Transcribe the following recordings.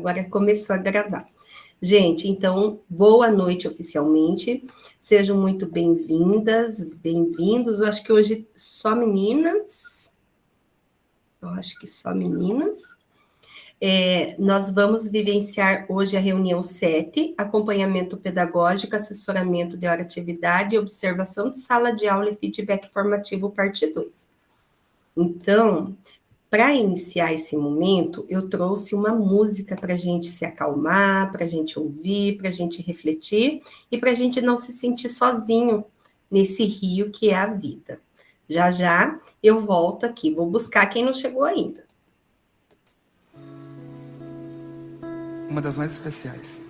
agora começou a gravar. Gente, então, boa noite oficialmente. Sejam muito bem-vindas, bem-vindos. Eu acho que hoje só meninas. Eu acho que só meninas. Nós vamos vivenciar hoje a reunião 7, acompanhamento pedagógico, assessoramento de hora atividade, observação de sala de aula e feedback formativo, parte 2. Então, para iniciar esse momento, eu trouxe uma música para a gente se acalmar, para a gente ouvir, para a gente refletir e para a gente não se sentir sozinho nesse rio que é a vida. Já já eu volto aqui, vou buscar quem não chegou ainda. Uma das mais especiais.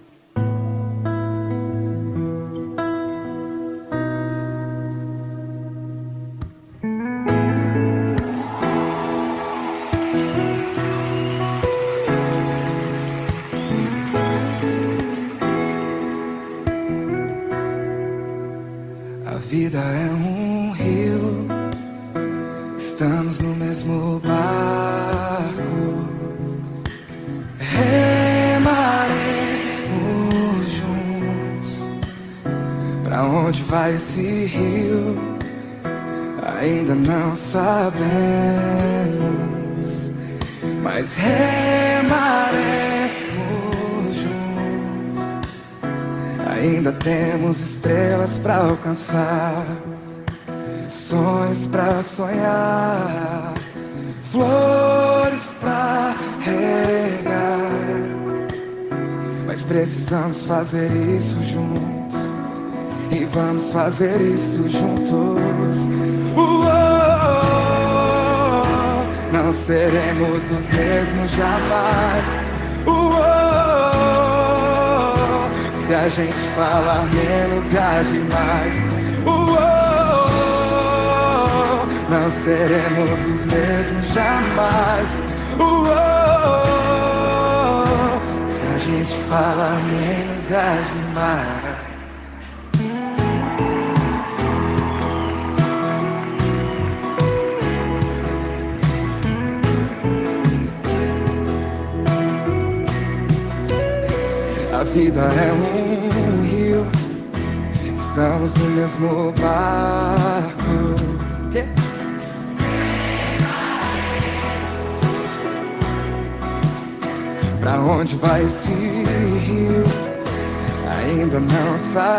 A vida é um rio, estamos no mesmo barco. Remaremos juntos. Pra onde vai esse rio? Ainda não sabemos, mas remaremos juntos. Ainda temos estrelas pra alcançar, sonhos pra sonhar, flores pra regar. Mas precisamos fazer isso juntos, e vamos fazer isso juntos. Não seremos os mesmos jamais. Se a gente falar menos e agir mais. Não seremos os mesmos jamais. Se a gente falar menos e agir mais. A vida é um rio, estamos no mesmo barco. Que? Pra onde vai esse rio? Ainda não sabemos,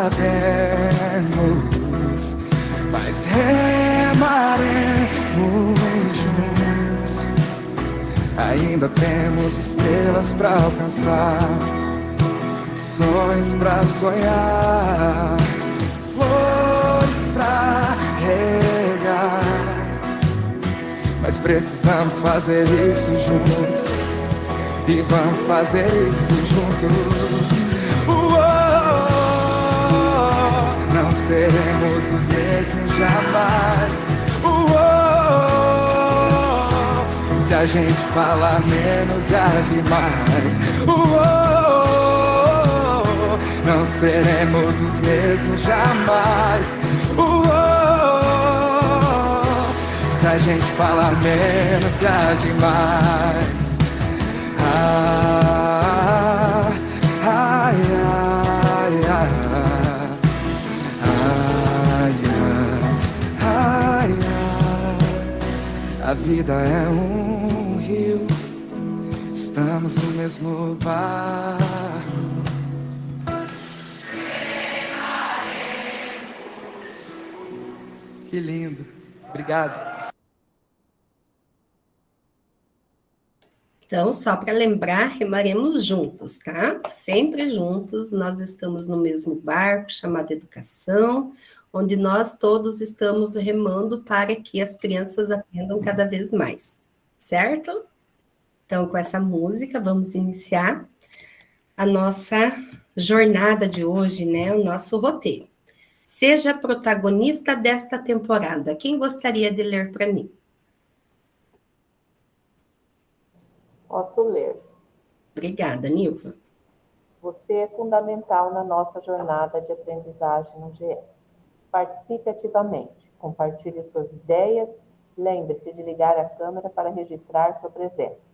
mas remaremos juntos. Ainda temos estrelas pra alcançar, sonhos pra sonhar, flores pra regar. Mas precisamos fazer isso juntos, e vamos fazer isso juntos. Não seremos os mesmos jamais. Se a gente falar menos e agir mais. Não seremos os mesmos jamais. Se a gente falar menos e agir mais. Ah, ai, ai, ai, ai, ai, ai. A vida é um rio, estamos no mesmo barco. Que lindo. Obrigado. Então, só para lembrar, remaremos juntos, tá? Sempre juntos, nós estamos no mesmo barco chamado educação, onde nós todos estamos remando para que as crianças aprendam cada vez mais, certo? Então, com essa música, vamos iniciar a nossa jornada de hoje, né? O nosso roteiro. Seja protagonista desta temporada. Quem gostaria de ler para mim? Posso ler. Obrigada, Nilva. Você é fundamental na nossa jornada de aprendizagem no GE. Participe ativamente, compartilhe suas ideias, lembre-se de ligar a câmera para registrar sua presença.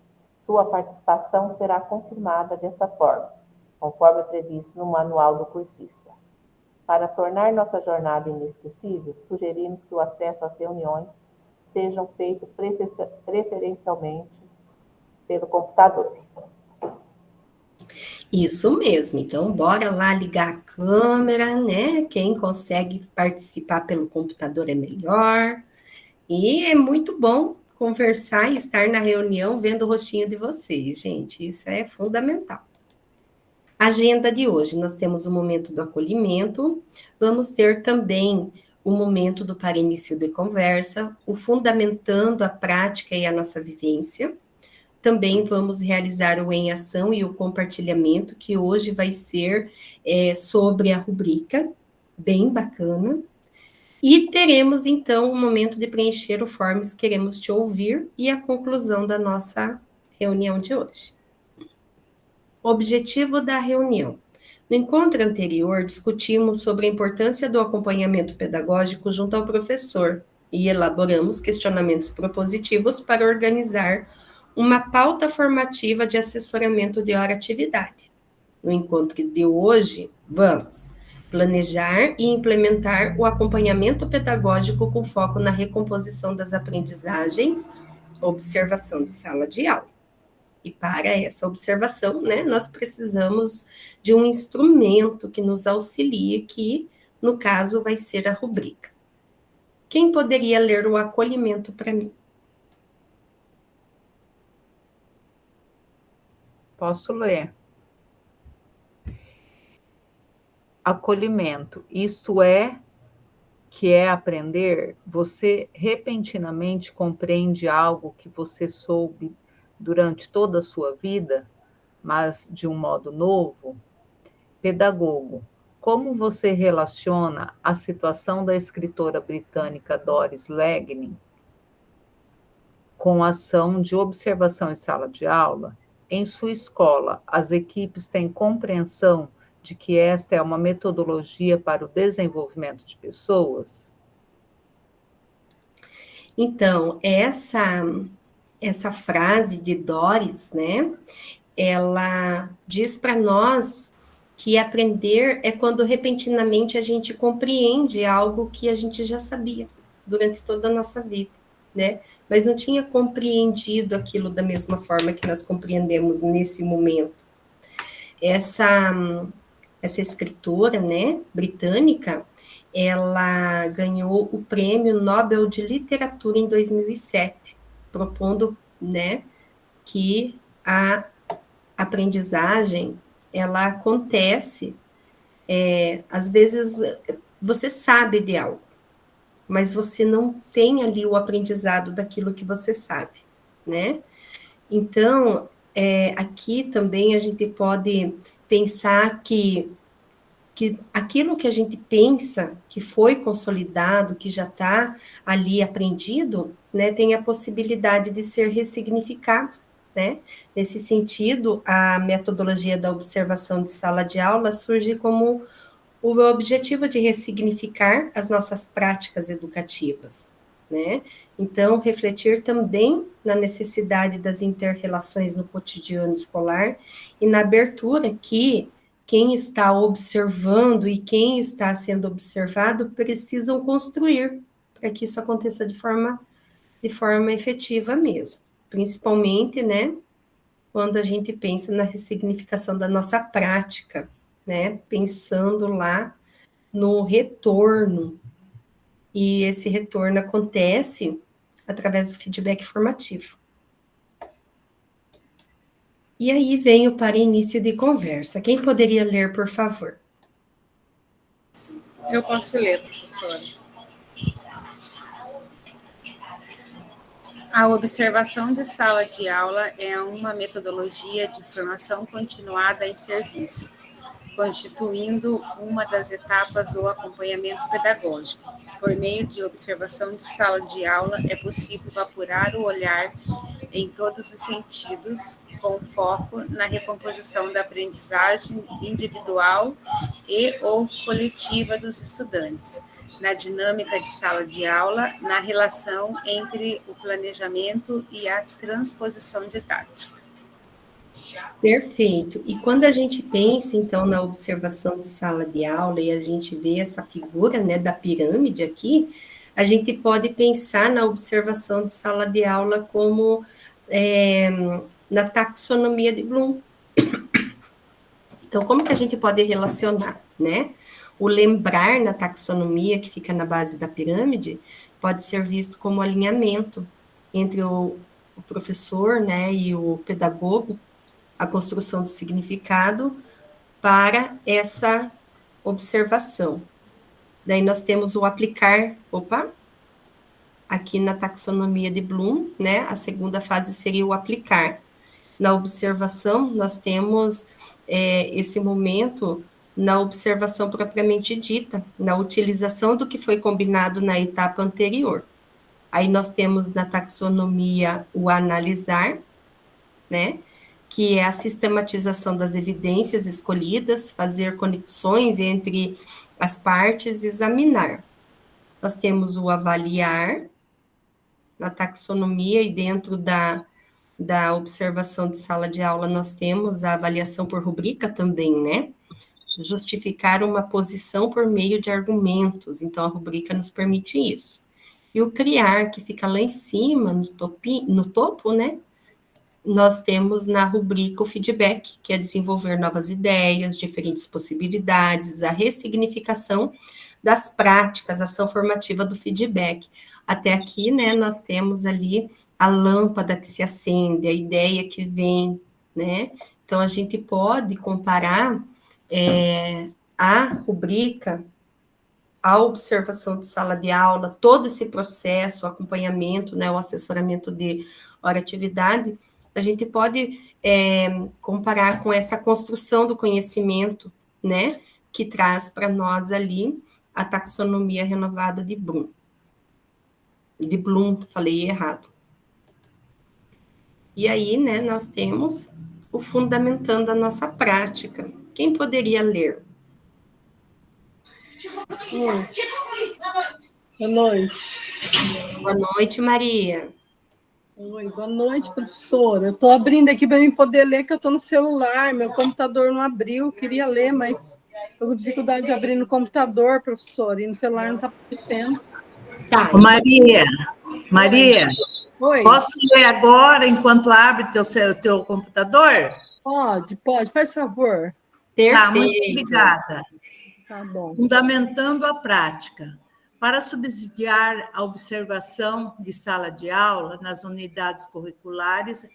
Sua participação será confirmada dessa forma, conforme previsto no manual do cursista. Para tornar nossa jornada inesquecível, sugerimos que o acesso às reuniões sejam feitos preferencialmente pelo computador. Isso mesmo, então bora lá ligar a câmera, né? Quem consegue participar pelo computador é melhor. E é muito bom conversar e estar na reunião vendo o rostinho de vocês, gente. Isso é fundamental. Agenda de hoje, nós temos o momento do acolhimento, vamos ter também o momento do para início de conversa, o fundamentando a prática e a nossa vivência. Também vamos realizar o em ação e o compartilhamento, que hoje vai ser sobre a rubrica, bem bacana. E teremos, então, o momento de preencher o Forms Queremos Te Ouvir e a conclusão da nossa reunião de hoje. Objetivo da reunião. No encontro anterior, discutimos sobre a importância do acompanhamento pedagógico junto ao professor e elaboramos questionamentos propositivos para organizar uma pauta formativa de assessoramento de hora-atividade. No encontro de hoje, vamos planejar e implementar o acompanhamento pedagógico com foco na recomposição das aprendizagens, observação de sala de aula. E para essa observação, né, nós precisamos de um instrumento que nos auxilie, que, no caso, vai ser a rubrica. Quem poderia ler o acolhimento para mim? Posso ler. Acolhimento, isto é, que é aprender, você repentinamente compreende algo que você soube durante toda a sua vida, mas de um modo novo. Pedagogo, como você relaciona a situação da escritora britânica Doris Lessing com a ação de observação em sala de aula? Em sua escola, as equipes têm compreensão de que esta é uma metodologia para o desenvolvimento de pessoas? Então, essa frase de Doris, né, ela diz para nós que aprender é quando repentinamente a gente compreende algo que a gente já sabia durante toda a nossa vida, né? Mas não tinha compreendido aquilo da mesma forma que nós compreendemos nesse momento. Essa escritora, né, britânica, ela ganhou o Prêmio Nobel de Literatura em 2007, propondo, né, que a aprendizagem, ela acontece, às vezes você sabe de algo, mas você não tem ali o aprendizado daquilo que você sabe, né? Então, aqui também a gente pode pensar que aquilo que a gente pensa que foi consolidado, que já está ali aprendido, né, tem a possibilidade de ser ressignificado, né? Nesse sentido, a metodologia da observação de sala de aula surge como o objetivo de ressignificar as nossas práticas educativas, né? Então, refletir também na necessidade das inter-relações no cotidiano escolar e na abertura que quem está observando e quem está sendo observado precisam construir para que isso aconteça de forma efetiva mesmo. Principalmente, né, quando a gente pensa na ressignificação da nossa prática, né, pensando lá no retorno. E esse retorno acontece através do feedback formativo. E aí vem o para início de conversa. Quem poderia ler, por favor? Eu posso ler, professora. A observação de sala de aula é uma metodologia de formação continuada em serviço, constituindo uma das etapas do acompanhamento pedagógico. Por meio de observação de sala de aula, é possível apurar o olhar em todos os sentidos, com foco na recomposição da aprendizagem individual e ou coletiva dos estudantes, na dinâmica de sala de aula, na relação entre o planejamento e a transposição didática. Perfeito. E quando a gente pensa, então, na observação de sala de aula e a gente vê essa figura, né, da pirâmide aqui, a gente pode pensar na observação de sala de aula como na taxonomia de Bloom. Então, como que a gente pode relacionar, né? O lembrar na taxonomia, que fica na base da pirâmide, pode ser visto como alinhamento entre o professor, né, e o pedagogo, a construção do significado para essa observação. Daí nós temos o aplicar, aqui na taxonomia de Bloom, né, a segunda fase seria o aplicar. Na observação, nós temos esse momento na observação propriamente dita, na utilização do que foi combinado na etapa anterior. Aí nós temos na taxonomia o analisar, né, que é a sistematização das evidências escolhidas, fazer conexões entre as partes e examinar. Nós temos o avaliar, na taxonomia e dentro da observação de sala de aula, nós temos a avaliação por rubrica também, né? Justificar uma posição por meio de argumentos, então a rubrica nos permite isso. E o criar, que fica lá em cima, no topo, né? Nós temos na rubrica o feedback, que é desenvolver novas ideias, diferentes possibilidades, a ressignificação das práticas, a ação formativa do feedback. Até aqui, né, nós temos ali a lâmpada que se acende, a ideia que vem, né? Então, a gente pode comparar a rubrica, a observação de sala de aula, todo esse processo, o acompanhamento, né, o assessoramento de hora-atividade, a gente pode comparar com essa construção do conhecimento, né, que traz para nós ali a taxonomia renovada de Bloom. De Bloom, falei errado. E aí, né, nós temos o fundamentando a nossa prática. Quem poderia ler? Boa noite. Boa noite, Maria. Oi, boa noite, professora. Eu estou abrindo aqui para eu poder ler, que eu estou no celular, meu computador não abriu, queria ler, mas estou com dificuldade de abrir no computador, professora, e no celular não está aparecendo. Tá. Maria, Oi. Posso ler agora, enquanto abre teu computador? Pode, faz favor. Perfeito. Tá, muito obrigada. Tá bom. Fundamentando a prática. Para subsidiar a observação de sala de aula nas unidades curriculares,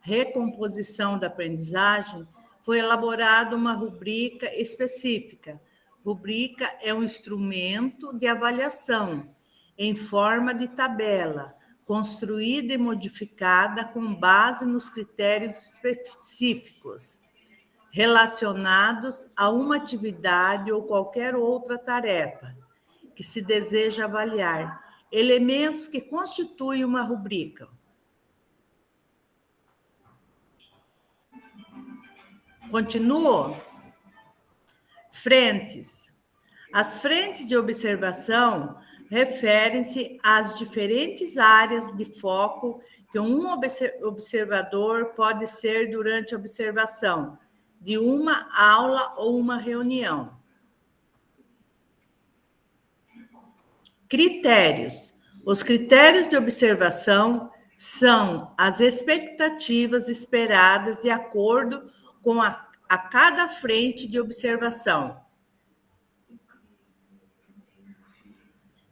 recomposição da aprendizagem, foi elaborada uma rubrica específica. Rubrica é um instrumento de avaliação em forma de tabela, construída e modificada com base nos critérios específicos relacionados a uma atividade ou qualquer outra tarefa que se deseja avaliar, elementos que constituem uma rubrica. Continuo? Frentes. As frentes de observação referem-se às diferentes áreas de foco que um observador pode ser durante a observação de uma aula ou uma reunião. Critérios. Os critérios de observação são as expectativas esperadas de acordo com a cada frente de observação.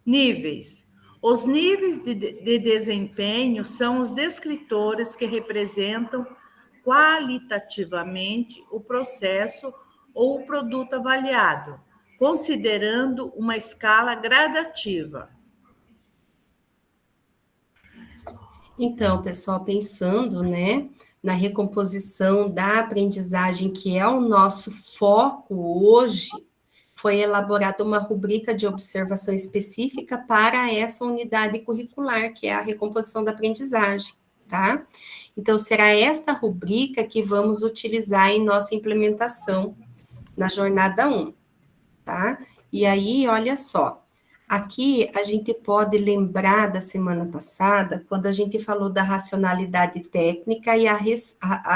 Níveis. Os níveis de desempenho são os descritores que representam qualitativamente o processo ou o produto avaliado, considerando uma escala gradativa. Então, pessoal, pensando, né, na recomposição da aprendizagem, que é o nosso foco hoje, foi elaborada uma rubrica de observação específica para essa unidade curricular, que é a recomposição da aprendizagem, tá? Então, será esta rubrica que vamos utilizar em nossa implementação na jornada 1, tá? E aí, olha só, Aqui, a gente pode lembrar da semana passada, quando a gente falou da racionalidade técnica e a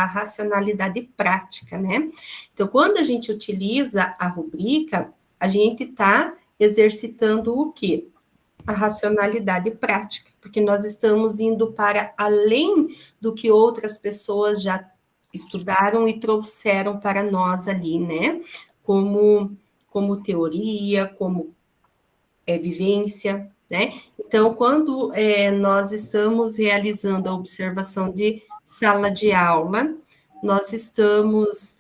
racionalidade prática, né? Então, quando a gente utiliza a rubrica, a gente está exercitando o quê? A racionalidade prática, porque nós estamos indo para além do que outras pessoas já estudaram e trouxeram para nós ali, né? Como teoria, como vivência, né? Então, quando nós estamos realizando a observação de sala de aula, nós estamos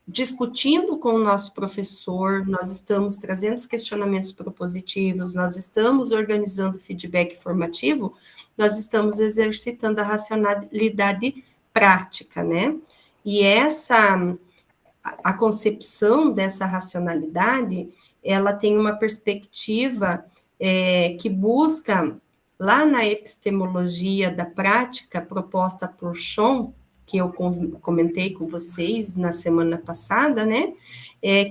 discutindo com o nosso professor, nós estamos trazendo os questionamentos propositivos, nós estamos organizando feedback formativo, nós estamos exercitando a racionalidade prática, né? E a concepção dessa racionalidade, ela tem uma perspectiva que busca, lá na epistemologia da prática, proposta por Schoen, que eu comentei com vocês na semana passada, né,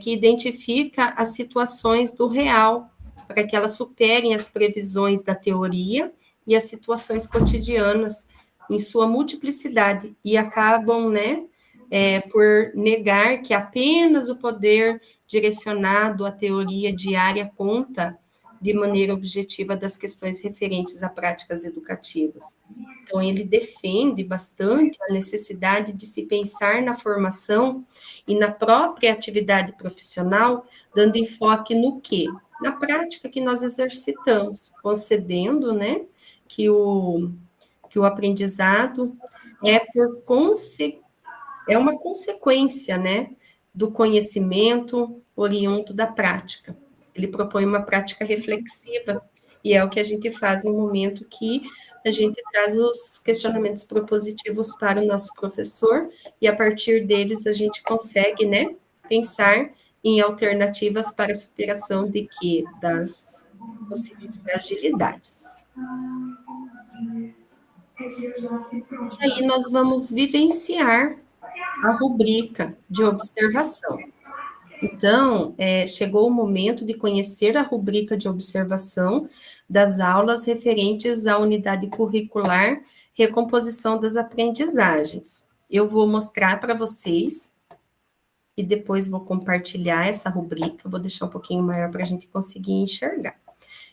que identifica as situações do real, para que elas superem as previsões da teoria e as situações cotidianas, em sua multiplicidade, e acabam, né, por negar que apenas o poder direcionado à teoria diária conta de maneira objetiva das questões referentes a práticas educativas. Então, ele defende bastante a necessidade de se pensar na formação e na própria atividade profissional, dando enfoque no quê? Na prática que nós exercitamos, concedendo, né, que o aprendizado é uma consequência, né, do conhecimento oriundo da prática. Ele propõe uma prática reflexiva, e é o que a gente faz no momento que a gente traz os questionamentos propositivos para o nosso professor, e a partir deles a gente consegue, né, pensar em alternativas para a superação de quê? Das possíveis fragilidades. E aí nós vamos vivenciar a rubrica de observação. Então, chegou o momento de conhecer a rubrica de observação das aulas referentes à unidade curricular Recomposição das Aprendizagens. Eu vou mostrar para vocês e depois vou compartilhar essa rubrica, vou deixar um pouquinho maior para a gente conseguir enxergar.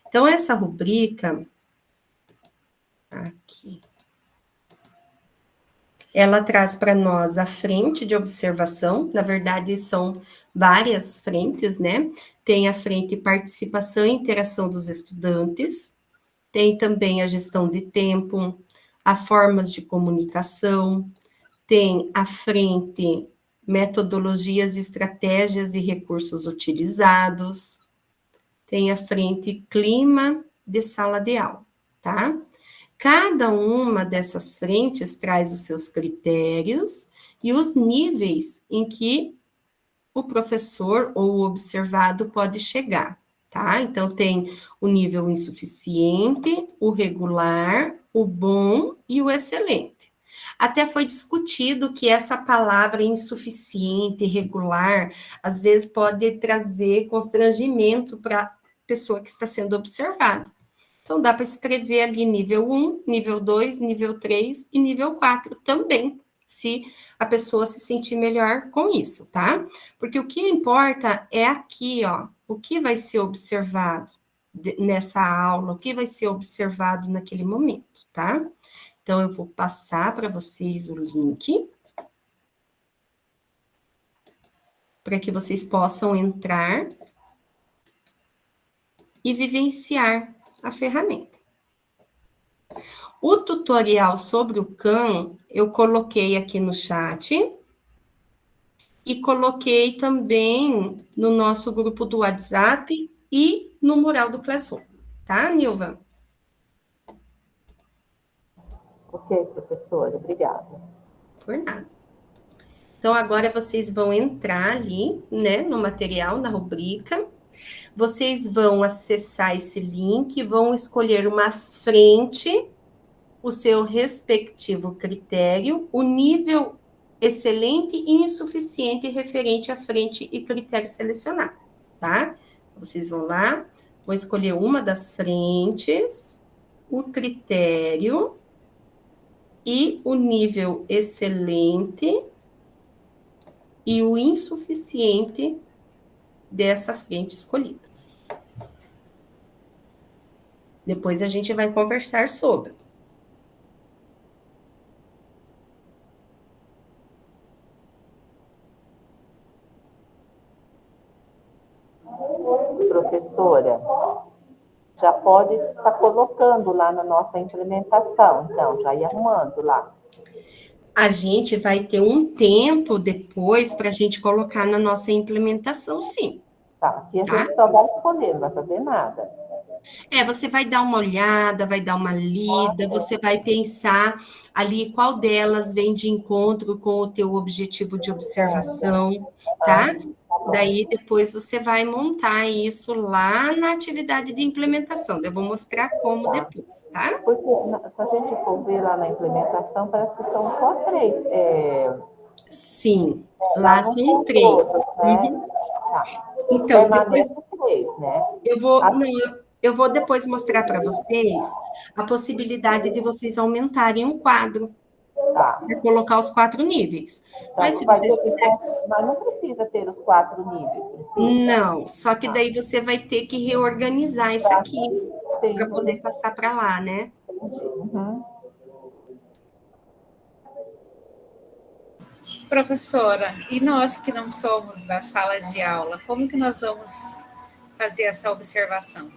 Então, essa rubrica, aqui, ela traz para nós a frente de observação, na verdade são várias frentes, né? Tem a frente participação e interação dos estudantes, tem também a gestão de tempo, as formas de comunicação, tem a frente metodologias, estratégias e recursos utilizados, tem a frente clima de sala de aula, tá? Cada uma dessas frentes traz os seus critérios e os níveis em que o professor ou o observado pode chegar, tá? Então, tem o nível insuficiente, o regular, o bom e o excelente. Até foi discutido que essa palavra insuficiente, irregular, às vezes pode trazer constrangimento para a pessoa que está sendo observada. Então, dá para escrever ali nível 1, nível 2, nível 3 e nível 4 também, se a pessoa se sentir melhor com isso, tá? Porque o que importa é aqui, ó, o que vai ser observado nessa aula, o que vai ser observado naquele momento, tá? Então, eu vou passar para vocês o link, para que vocês possam entrar e vivenciar a ferramenta. O tutorial sobre o CAM, eu coloquei aqui no chat e coloquei também no nosso grupo do WhatsApp e no mural do Classroom, tá, Nilva? Ok, professora, obrigada. Por nada. Então, agora vocês vão entrar ali, né, no material, na rubrica. Vocês vão acessar esse link, vão escolher uma frente, o seu respectivo critério, o nível excelente e insuficiente referente à frente e critério selecionado, tá? Vocês vão lá, Vou escolher uma das frentes, o critério e o nível excelente e o insuficiente dessa frente escolhida. Depois a gente vai conversar sobre. Professora, já pode estar colocando lá na nossa implementação, então, já ir arrumando lá. A gente vai ter um tempo depois para a gente colocar na nossa implementação, sim. Tá, aqui a Tá? gente só vai escolher, não vai fazer nada. Você vai dar uma olhada, vai dar uma lida, você vai pensar ali qual delas vem de encontro com o teu objetivo de observação, tá? Daí depois você vai montar isso lá na atividade de implementação. Eu vou mostrar como depois, tá? Porque se a gente for ver lá na implementação, parece que são só 3. Sim, lá são 3. Todas, né? Uhum. Tá. Então, depois Permanece 3, né? eu vou depois mostrar para vocês a possibilidade de vocês aumentarem um quadro. Tá. Para colocar os 4 níveis. Mas se Vai vocês ter que, quiserem. mas não precisa ter os 4 níveis, precisa? Não, só que daí você vai ter que reorganizar isso aqui Sim, para poder passar para lá, né? entendi. Uhum. Professora, e nós que não somos da sala de aula, como que nós vamos fazer essa observação?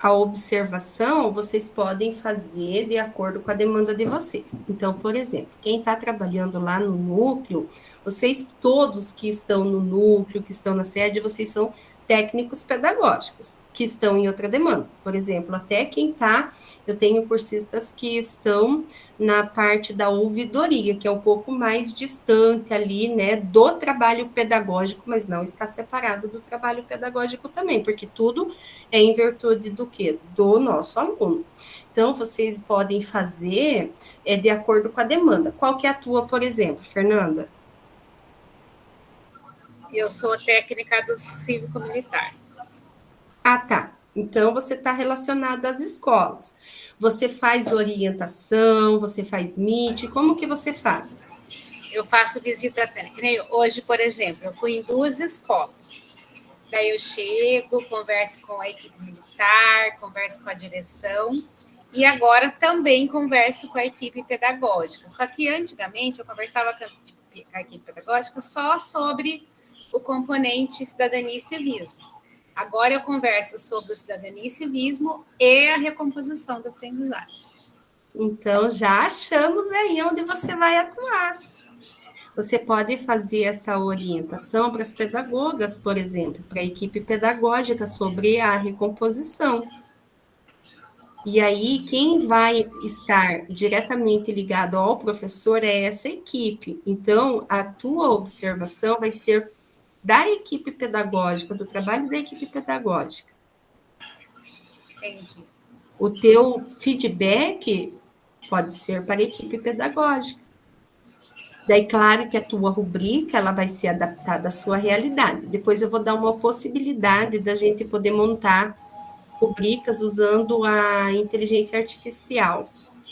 A observação vocês podem fazer de acordo com a demanda de vocês. Então, por exemplo, quem está trabalhando lá no núcleo, vocês todos que estão no núcleo, que estão na sede, vocês são técnicos pedagógicos, que estão em outra demanda. Por exemplo, até quem está, eu tenho cursistas que estão na parte da ouvidoria, que é um pouco mais distante ali, né, do trabalho pedagógico, mas não está separado do trabalho pedagógico também, porque tudo é em virtude do quê? Do nosso aluno. Então, vocês podem fazer de acordo com a demanda. Qual que é a tua, por exemplo, Fernanda? Eu sou técnica do cívico-militar. Ah, tá. Então, você está relacionada às escolas. Você faz orientação, você faz meet, como que você faz? Eu faço visita técnica. Hoje, por exemplo, eu fui em 2 escolas. Daí eu chego, converso com a equipe militar, converso com a direção e agora também converso com a equipe pedagógica. Só que antigamente eu conversava com a equipe pedagógica só sobre o componente cidadania e civismo. Agora eu converso sobre o cidadania e civismo e a recomposição da aprendizagem. Então, já achamos aí onde você vai atuar. Você pode fazer essa orientação para as pedagogas, por exemplo, para a equipe pedagógica sobre a recomposição. E aí, quem vai estar diretamente ligado ao professor é essa equipe. Então, a tua observação vai ser da equipe pedagógica, do trabalho da equipe pedagógica. Entendi. O teu feedback pode ser para a equipe pedagógica. Daí, claro que a tua rubrica, ela vai ser adaptada à sua realidade. Depois eu vou dar uma possibilidade da gente poder montar rubricas usando a inteligência artificial.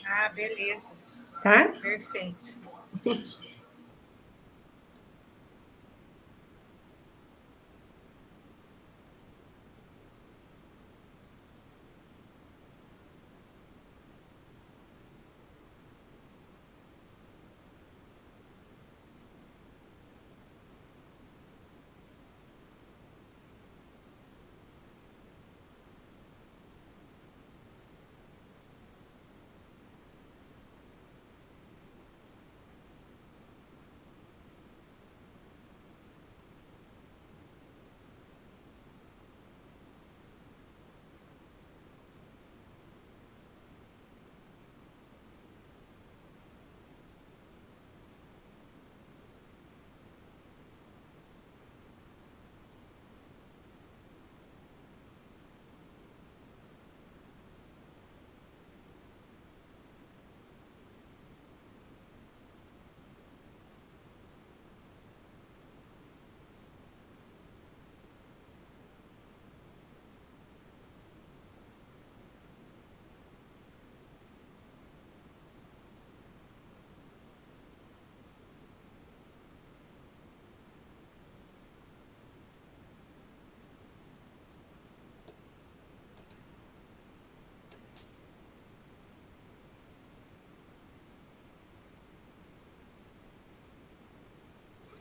Ah, beleza. Tá? Perfeito.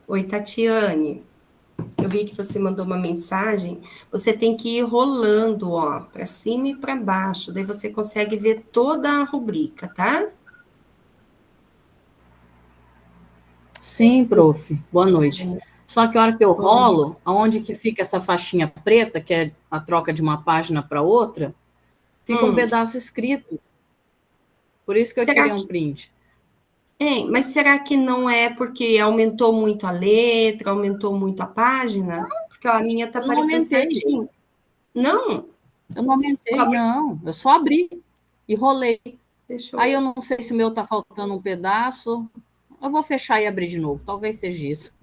Oi, Tatiane. Eu vi que você mandou uma mensagem. Você tem que ir rolando, ó, para cima e para baixo. Daí você consegue ver toda a rubrica, tá? Sim, prof. Boa noite. Só que a hora que eu rolo, aonde que fica essa faixinha preta, que é a troca de uma página para outra, fica um pedaço escrito. Por isso que eu tirei um print. Mas será que não é porque aumentou muito a letra, aumentou muito a página? Porque ó, a minha está aparecendo certinho. Não? Eu não aumentei, não. Eu só abri e rolei. Aí eu não sei se o meu está faltando um pedaço. Eu vou fechar e abrir de novo. Talvez seja isso.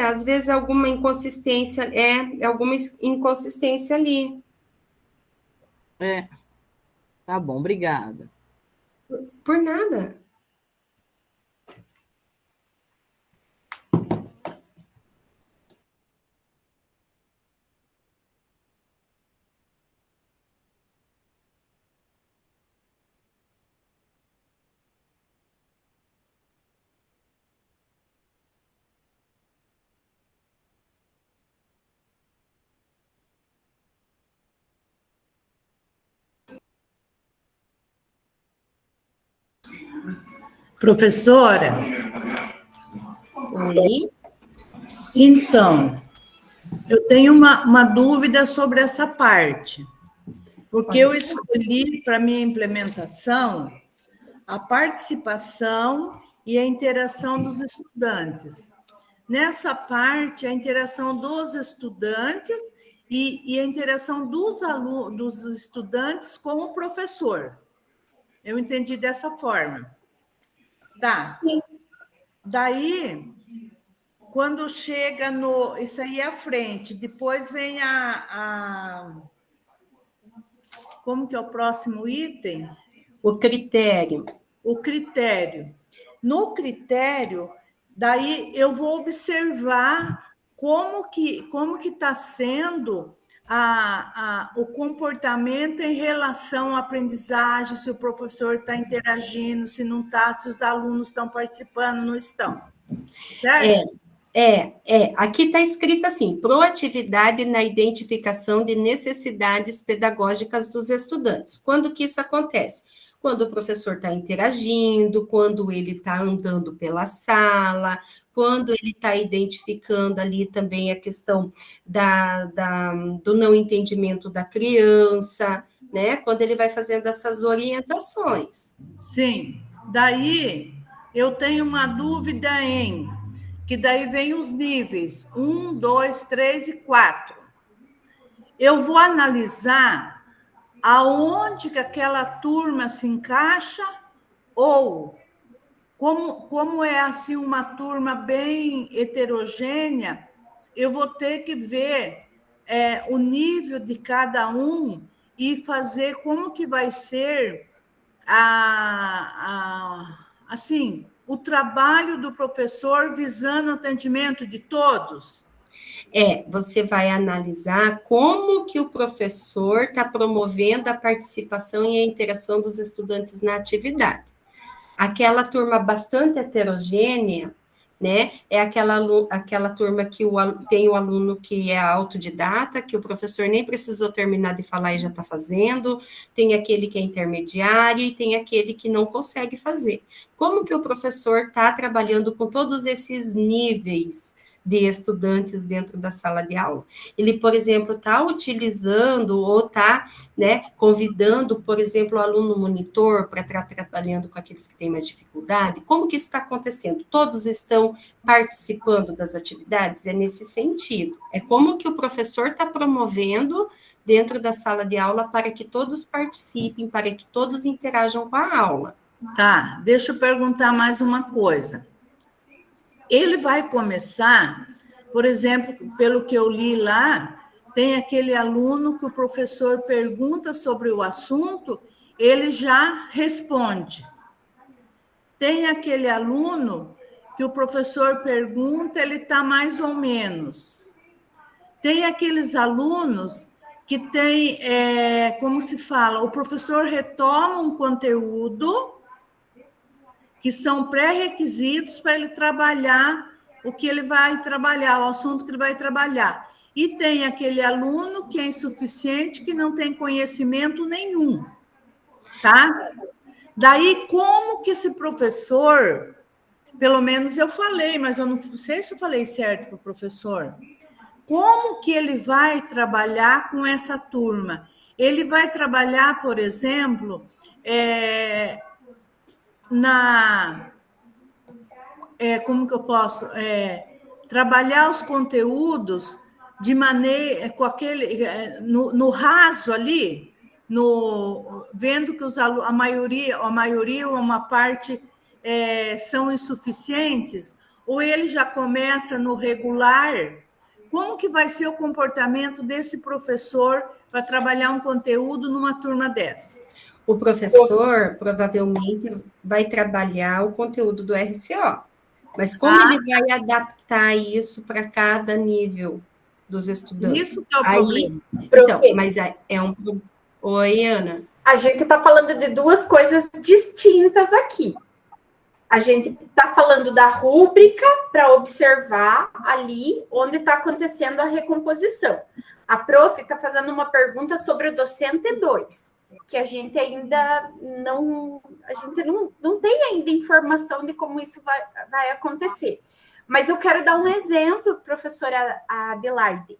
Às vezes alguma inconsistência, alguma inconsistência ali. Tá bom, obrigada. Por nada. Professora? Oi? Então, eu tenho uma dúvida sobre essa parte, porque eu escolhi para minha implementação a participação e a interação dos estudantes. Nessa parte, a interação dos estudantes e a interação dos estudantes com o professor. Eu entendi dessa forma. Tá. Sim. Daí, quando chega no... Isso aí é a frente. Depois vem como que é o próximo item? O critério. O critério. No critério, daí eu vou observar como que está sendo o comportamento em relação à aprendizagem, se o professor está interagindo, se não está, se os alunos estão participando, não estão. Certo? Aqui está escrito assim: proatividade na identificação de necessidades pedagógicas dos estudantes. Quando que isso acontece? Quando o professor está interagindo, quando ele está andando pela sala, quando ele está identificando ali também a questão do não entendimento da criança, né? Quando ele vai fazendo essas orientações. Sim. Daí, eu tenho uma dúvida que daí vem os níveis 1, 2, 3 e 4. Eu vou analisar aonde que aquela turma se encaixa, ou como é assim uma turma bem heterogênea, eu vou ter que ver o nível de cada um e fazer como que vai ser assim, o trabalho do professor visando o atendimento de todos. Você vai analisar como que o professor está promovendo a participação e a interação dos estudantes na atividade. Aquela turma bastante heterogênea, né, é aquela turma que tem o aluno que é autodidata, que o professor nem precisou terminar de falar e já está fazendo, tem aquele que é intermediário e tem aquele que não consegue fazer. Como que o professor está trabalhando com todos esses níveis de estudantes dentro da sala de aula? Ele, por exemplo, está utilizando ou está, né, convidando, por exemplo, o aluno monitor para estar trabalhando com aqueles que têm mais dificuldade? Como que isso está acontecendo? Todos estão participando das atividades? É nesse sentido. É como que o professor está promovendo dentro da sala de aula para que todos participem, para que todos interajam com a aula. Tá, deixa eu perguntar mais uma coisa. Ele vai começar, por exemplo, pelo que eu li lá, tem aquele aluno que o professor pergunta sobre o assunto, ele já responde. Tem aquele aluno que o professor pergunta, ele está mais ou menos. Tem aqueles alunos que tem, como se fala, o professor retoma um conteúdo que são pré-requisitos para ele trabalhar o que ele vai trabalhar, o assunto que ele vai trabalhar. E tem aquele aluno que é insuficiente, que não tem conhecimento nenhum, tá? Daí, como que esse professor, pelo menos eu falei, mas eu não sei se eu falei certo para o professor, como que ele vai trabalhar com essa turma? Ele vai trabalhar, por exemplo, como que eu posso trabalhar os conteúdos de maneira com aquele no raso ali, vendo que a maioria ou uma parte são insuficientes, ou ele já começa no regular? Como que vai ser o comportamento desse professor para trabalhar um conteúdo numa turma dessa? O professor provavelmente vai trabalhar o conteúdo do RCO, mas como ele vai adaptar isso para cada nível dos estudantes? Isso que é o problema. Então, mas é um... Oi, Ana. A gente está falando de duas coisas distintas aqui. A gente está falando da rúbrica para observar ali onde está acontecendo a recomposição. A prof está fazendo uma pergunta sobre o docente 2, que a gente ainda não tem ainda informação de como isso vai acontecer. Mas eu quero dar um exemplo, professora Adelaide.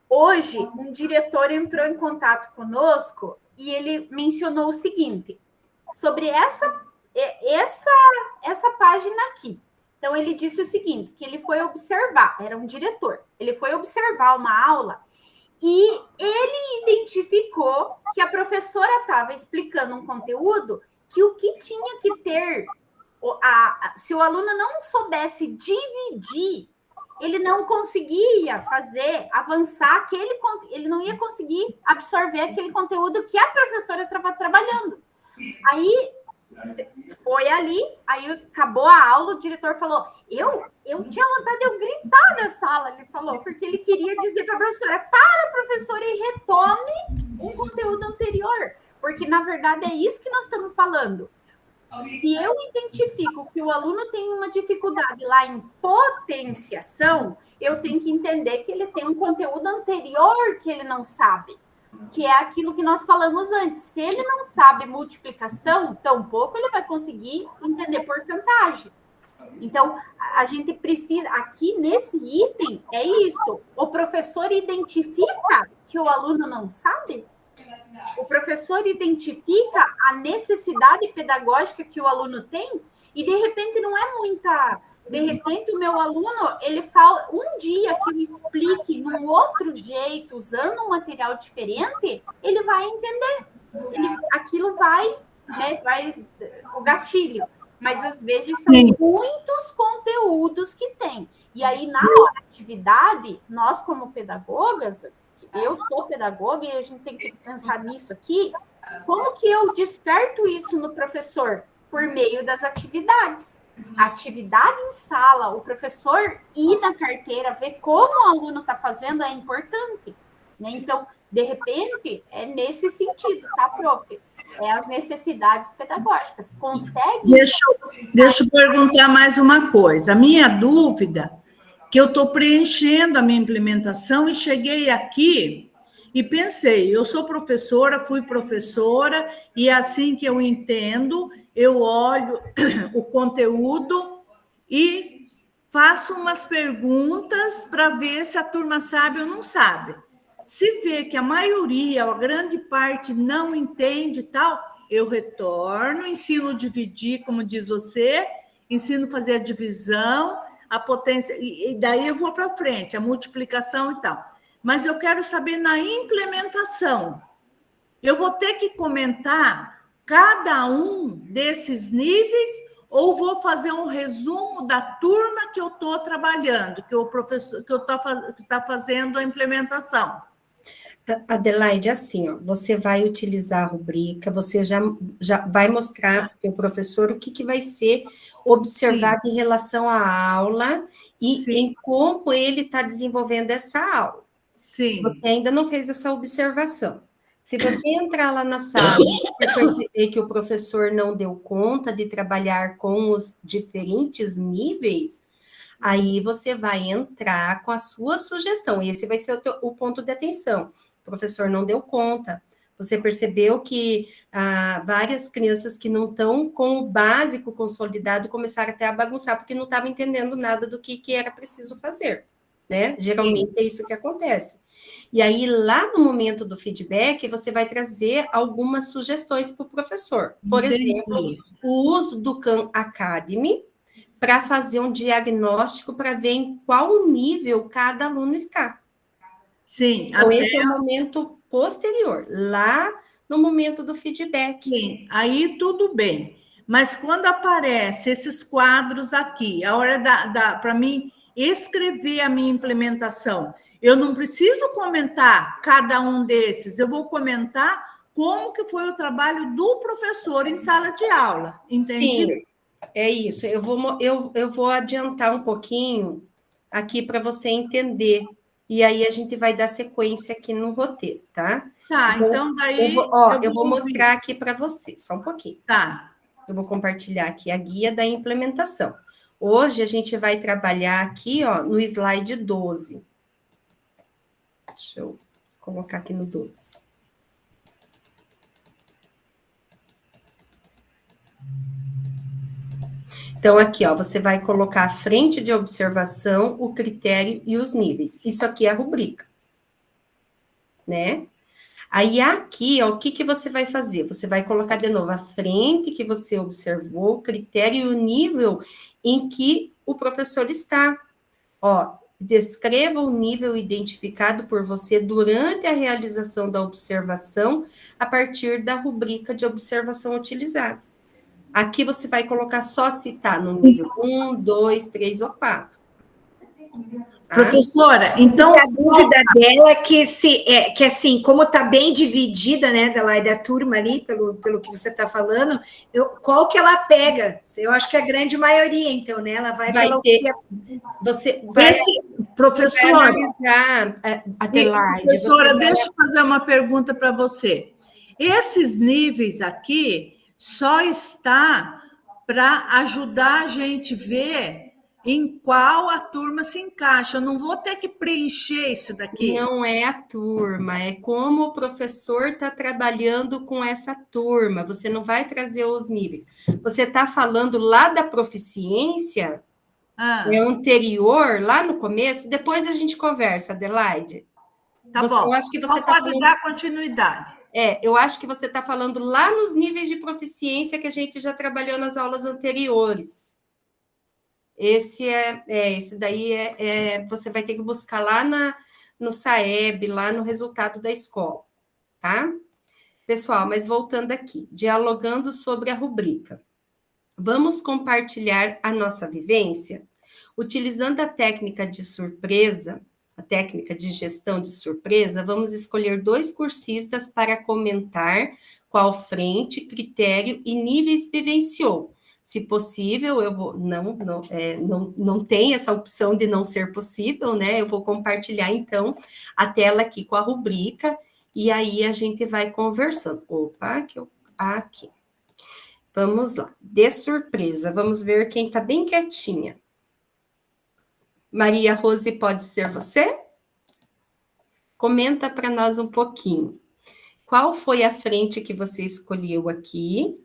Hoje, um diretor entrou em contato conosco e ele mencionou o seguinte, sobre essa página aqui. Então, ele disse o seguinte, que ele foi observar, era um diretor, ele foi observar uma aula e ele identificou que a professora estava explicando um conteúdo que o que tinha que ter, se o aluno não soubesse dividir, ele não conseguia avançar ele não ia conseguir absorver aquele conteúdo que a professora estava trabalhando. Aí foi ali, aí acabou a aula, o diretor falou, eu tinha vontade de eu gritar na sala, ele falou, porque ele queria dizer para a professora e retome um conteúdo anterior, porque na verdade é isso que nós estamos falando. Se eu identifico que o aluno tem uma dificuldade lá em potenciação, eu tenho que entender que ele tem um conteúdo anterior que ele não sabe, que é aquilo que nós falamos antes. Se ele não sabe multiplicação, tampouco ele vai conseguir entender porcentagem. Então, a gente precisa, aqui nesse item, é isso. O professor identifica que o aluno não sabe? O professor identifica a necessidade pedagógica que o aluno tem e, de repente, não é muita... De repente, o meu aluno, ele fala, um dia que eu explique num outro jeito, usando um material diferente, ele vai entender. Aquilo vai o gatilho. Mas, às vezes, são muitos conteúdos que tem. E aí, na hora da atividade, nós, como pedagogas, eu sou pedagoga e a gente tem que pensar nisso aqui, como que eu desperto isso no professor? Por meio das atividades. A atividade em sala, o professor ir na carteira, ver como o aluno está fazendo é importante. Né? Então, de repente, é nesse sentido, tá, prof? É as necessidades pedagógicas. Consegue... Deixa eu perguntar mais uma coisa. A minha dúvida, que eu estou preenchendo a minha implementação e cheguei aqui e pensei, eu sou professora, fui professora, e é assim que eu entendo, eu olho o conteúdo e faço umas perguntas para ver se a turma sabe ou não sabe. Se vê que a maioria, a grande parte, não entende e tal, eu retorno, ensino a dividir, como diz você, ensino a fazer a divisão, a potência, e daí eu vou para frente, a multiplicação e tal. Mas eu quero saber na implementação. Eu vou ter que comentar cada um desses níveis ou vou fazer um resumo da turma que eu estou trabalhando, que o professor que está fazendo a implementação? Adelaide, assim, ó, você vai utilizar a rubrica, você já vai mostrar para o professor o que vai ser observado em relação à aula e em como ele está desenvolvendo essa aula. Sim. Você ainda não fez essa observação. Se você entrar lá na sala e perceber que o professor não deu conta de trabalhar com os diferentes níveis, aí você vai entrar com a sua sugestão. E esse vai ser o ponto de atenção. O professor não deu conta. Você percebeu que várias crianças que não estão com o básico consolidado começaram até a bagunçar, porque não estavam entendendo nada do que era preciso fazer, né? Geralmente é isso que acontece. E aí, lá no momento do feedback, você vai trazer algumas sugestões para o professor. Por exemplo, o uso do Khan Academy para fazer um diagnóstico para ver em qual nível cada aluno está. Sim. Então, esse é o momento posterior, lá no momento do feedback. Sim, aí tudo bem. Mas quando aparecem esses quadros aqui, a hora para mim escrever a minha implementação, eu não preciso comentar cada um desses, eu vou comentar como que foi o trabalho do professor em sala de aula, entende? Sim, é isso. Eu vou adiantar um pouquinho aqui para você entender. E aí a gente vai dar sequência aqui no roteiro, tá? Tá, então daí eu vou mostrar aqui para você, só um pouquinho. Tá. Eu vou compartilhar aqui a guia da implementação. Hoje a gente vai trabalhar aqui, ó, no slide 12. Deixa eu colocar aqui no 12. Então, aqui, ó, você vai colocar a frente de observação, o critério e os níveis. Isso aqui é a rubrica, né? Aí, aqui, ó, o que você vai fazer? Você vai colocar de novo a frente que você observou, o critério e o nível em que o professor está. Ó, descreva o nível identificado por você durante a realização da observação a partir da rubrica de observação utilizada. Aqui você vai colocar só citar no nível 1, 2, 3 ou 4. Tá? Professora, então... A dúvida dela é que assim, como está bem dividida, né, da turma ali, pelo que você está falando, qual que ela pega? Eu acho que a grande maioria, então, né? Ela vai ter... Você vai... Professora, vai analisar, Adelaide. Professora, deixa eu fazer uma pergunta para você. Esses níveis aqui só está para ajudar a gente a ver em qual a turma se encaixa. Eu não vou ter que preencher isso daqui. Não é a turma, é como o professor está trabalhando com essa turma. Você não vai trazer os níveis. Você está falando lá da proficiência, é anterior, lá no começo, depois a gente conversa, Adelaide. Tá bom. Eu acho que você pode falando... dar continuidade. Eu acho que você está falando lá nos níveis de proficiência que a gente já trabalhou nas aulas anteriores. Esse daí você vai ter que buscar lá no SAEB, lá no resultado da escola, tá? Pessoal, mas voltando aqui, dialogando sobre a rubrica. Vamos compartilhar a nossa vivência? Utilizando a técnica de surpresa, a técnica de gestão de surpresa, vamos escolher 2 cursistas para comentar qual frente, critério e níveis vivenciou. Se possível, eu vou... Não tem essa opção de não ser possível, né? Eu vou compartilhar, então, a tela aqui com a rubrica, e aí a gente vai conversando. Opa, aqui. Vamos lá. De surpresa, vamos ver quem está bem quietinha. Maria Rose, pode ser você? Comenta para nós um pouquinho. Qual foi a frente que você escolheu aqui?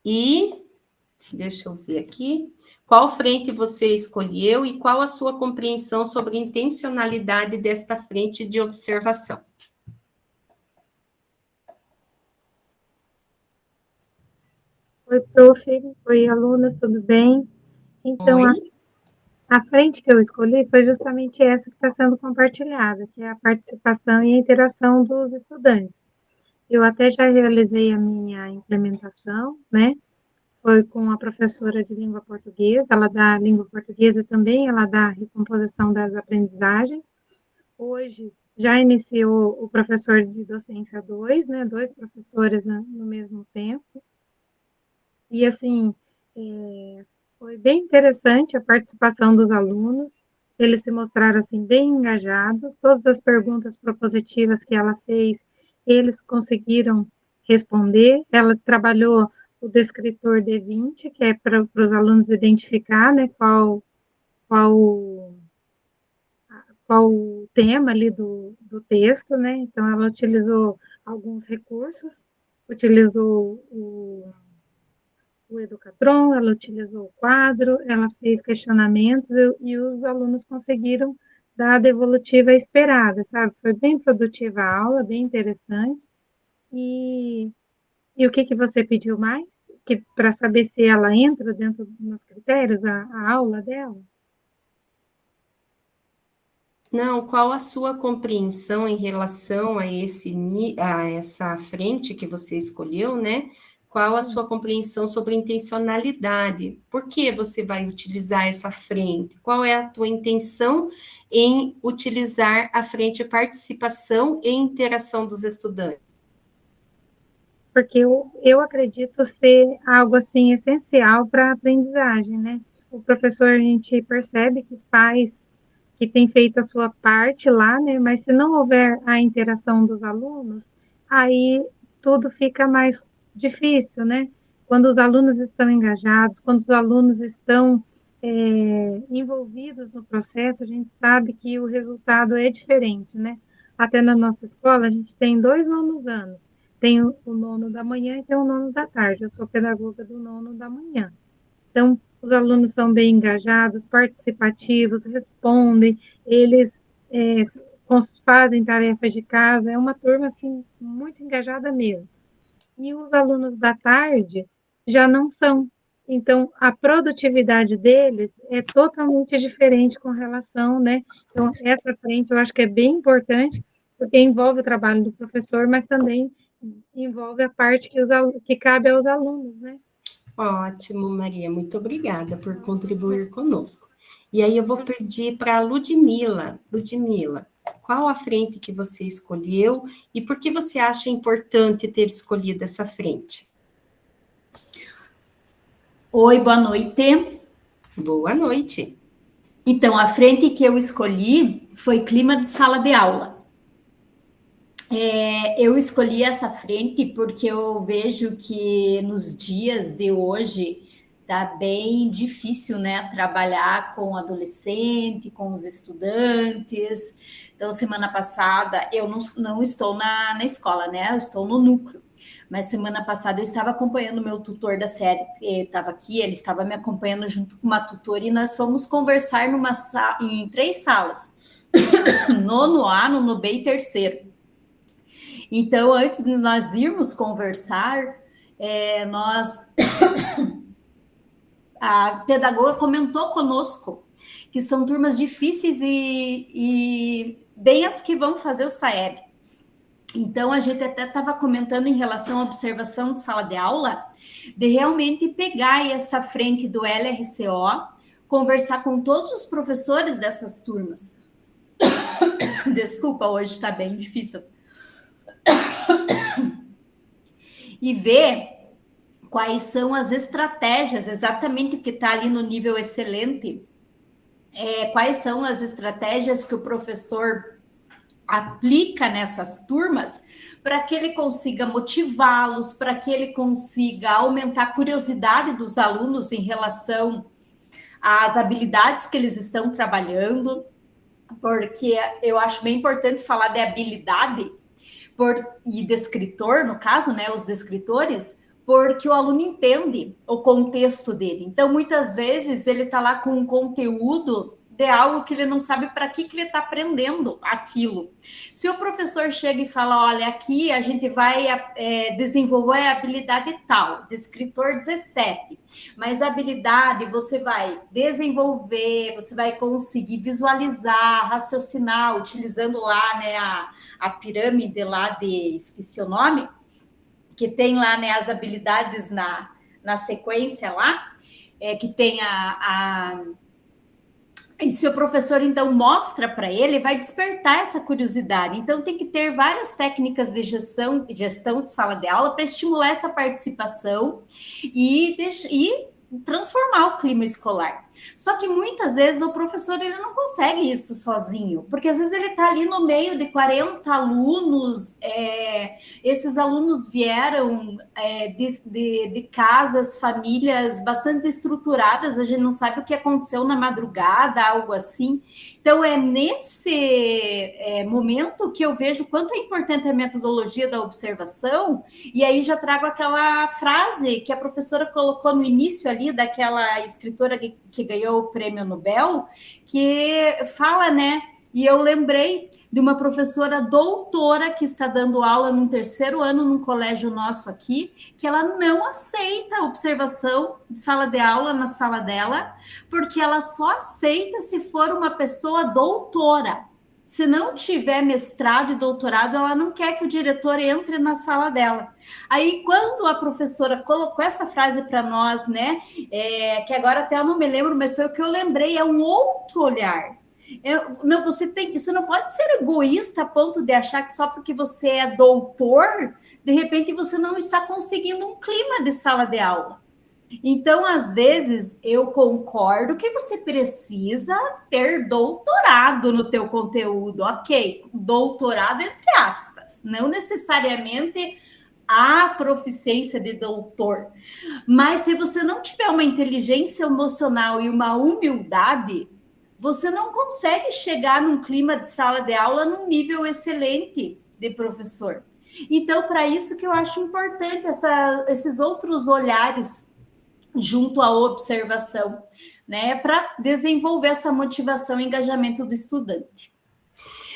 E, deixa eu ver aqui, qual frente você escolheu e qual a sua compreensão sobre a intencionalidade desta frente de observação? Oi, prof. Oi, alunas, tudo bem? Então, a frente que eu escolhi foi justamente essa que está sendo compartilhada, que é a participação e a interação dos estudantes. Eu até já realizei a minha implementação, né? Foi com a professora de língua portuguesa, ela dá língua portuguesa e também ela dá recomposição das aprendizagens. Hoje já iniciou o professor de docência 2, né? 2 professores no mesmo tempo. E, assim, foi bem interessante a participação dos alunos. eles se mostraram assim bem engajados. Todas as perguntas propositivas que ela fez, eles conseguiram responder. Ela trabalhou o descritor D20, que é para os alunos identificar, né, qual o tema ali do texto, né? Então, ela utilizou alguns recursos, utilizou o Educatron, ela utilizou o quadro, ela fez questionamentos e os alunos conseguiram dar a devolutiva esperada, sabe? Foi bem produtiva a aula, bem interessante. E o que você pediu mais? Que para saber se ela entra dentro dos critérios, a aula dela? Não, qual a sua compreensão em relação a essa frente que você escolheu, né? Qual a sua compreensão sobre intencionalidade? Por que você vai utilizar essa frente? Qual é a tua intenção em utilizar a frente participação e interação dos estudantes? Porque eu acredito ser algo assim essencial para a aprendizagem, né? O professor, a gente percebe que tem feito a sua parte lá, né? Mas se não houver a interação dos alunos, aí tudo fica mais difícil, né? Quando os alunos estão engajados, quando os alunos estão envolvidos no processo, a gente sabe que o resultado é diferente, né? Até na nossa escola, a gente tem 2 nonos anos. Tem o nono da manhã e tem o nono da tarde. Eu sou pedagoga do nono da manhã. Então, os alunos são bem engajados, participativos, respondem, eles fazem tarefas de casa, é uma turma, assim, muito engajada mesmo. E os alunos da tarde já não são. Então, a produtividade deles é totalmente diferente com relação, né? Então, essa frente eu acho que é bem importante, porque envolve o trabalho do professor, mas também envolve a parte que cabe aos alunos, né? Ótimo, Maria, muito obrigada por contribuir conosco. E aí eu vou pedir para a Ludmila. Ludmila, qual a frente que você escolheu e por que você acha importante ter escolhido essa frente? Oi, boa noite. Boa noite. Então, a frente que eu escolhi foi clima de sala de aula. Eu escolhi essa frente porque eu vejo que nos dias de hoje tá bem difícil, né, trabalhar com adolescente, com os estudantes. Então, semana passada, eu não estou na escola, né, eu estou no núcleo. Mas semana passada eu estava acompanhando o meu tutor da série, que estava aqui, ele estava me acompanhando junto com uma tutora, e nós fomos conversar em 3 salas, nono A, nono B e terceiro. Então, antes de nós irmos conversar, a pedagoga comentou conosco que são turmas difíceis e bem as que vão fazer o SAEB. Então, a gente até estava comentando em relação à observação de sala de aula, de realmente pegar essa frente do LRCO, conversar com todos os professores dessas turmas. Desculpa, hoje está bem difícil. E ver quais são as estratégias, exatamente o que está ali no nível excelente, quais são as estratégias que o professor aplica nessas turmas para que ele consiga motivá-los, para que ele consiga aumentar a curiosidade dos alunos em relação às habilidades que eles estão trabalhando, porque eu acho bem importante falar de habilidade e descritor, no caso, né, os descritores, porque o aluno entende o contexto dele. Então, muitas vezes, ele está lá com um conteúdo de algo que ele não sabe para que ele está aprendendo aquilo. Se o professor chega e fala, olha, aqui a gente vai desenvolver a habilidade tal, descritor 17, mas a habilidade você vai desenvolver, você vai conseguir visualizar, raciocinar, utilizando lá, né, a pirâmide lá esqueci o nome, que tem lá, né, as habilidades na sequência lá, que tem e se o professor, então, mostra para ele, vai despertar essa curiosidade. Então, tem que ter várias técnicas de gestão de sala de aula para estimular essa participação e transformar o clima escolar. Só que muitas vezes o professor ele não consegue isso sozinho, porque às vezes ele está ali no meio de 40 alunos, esses alunos vieram de casas, famílias bastante estruturadas, a gente não sabe o que aconteceu na madrugada, algo assim. Então, é nesse momento que eu vejo quanto é importante a metodologia da observação, e aí já trago aquela frase que a professora colocou no início ali, daquela escritora que ganhou o prêmio Nobel, que fala, né? E eu lembrei de uma professora doutora que está dando aula no 3º ano num colégio nosso aqui, que ela não aceita a observação de sala de aula na sala dela, porque ela só aceita se for uma pessoa doutora. Se não tiver mestrado e doutorado, ela não quer que o diretor entre na sala dela. Aí, quando a professora colocou essa frase para nós, né, que agora até eu não me lembro, mas foi o que eu lembrei, é um outro olhar. Você não pode ser egoísta a ponto de achar que só porque você é doutor, de repente você não está conseguindo um clima de sala de aula. Então, às vezes, eu concordo que você precisa ter doutorado no teu conteúdo, ok? Doutorado entre aspas, não necessariamente a proficiência de doutor. Mas se você não tiver uma inteligência emocional e uma humildade, você não consegue chegar num clima de sala de aula num nível excelente de professor. Então, para isso que eu acho importante esses outros olhares junto à observação, né, para desenvolver essa motivação e engajamento do estudante.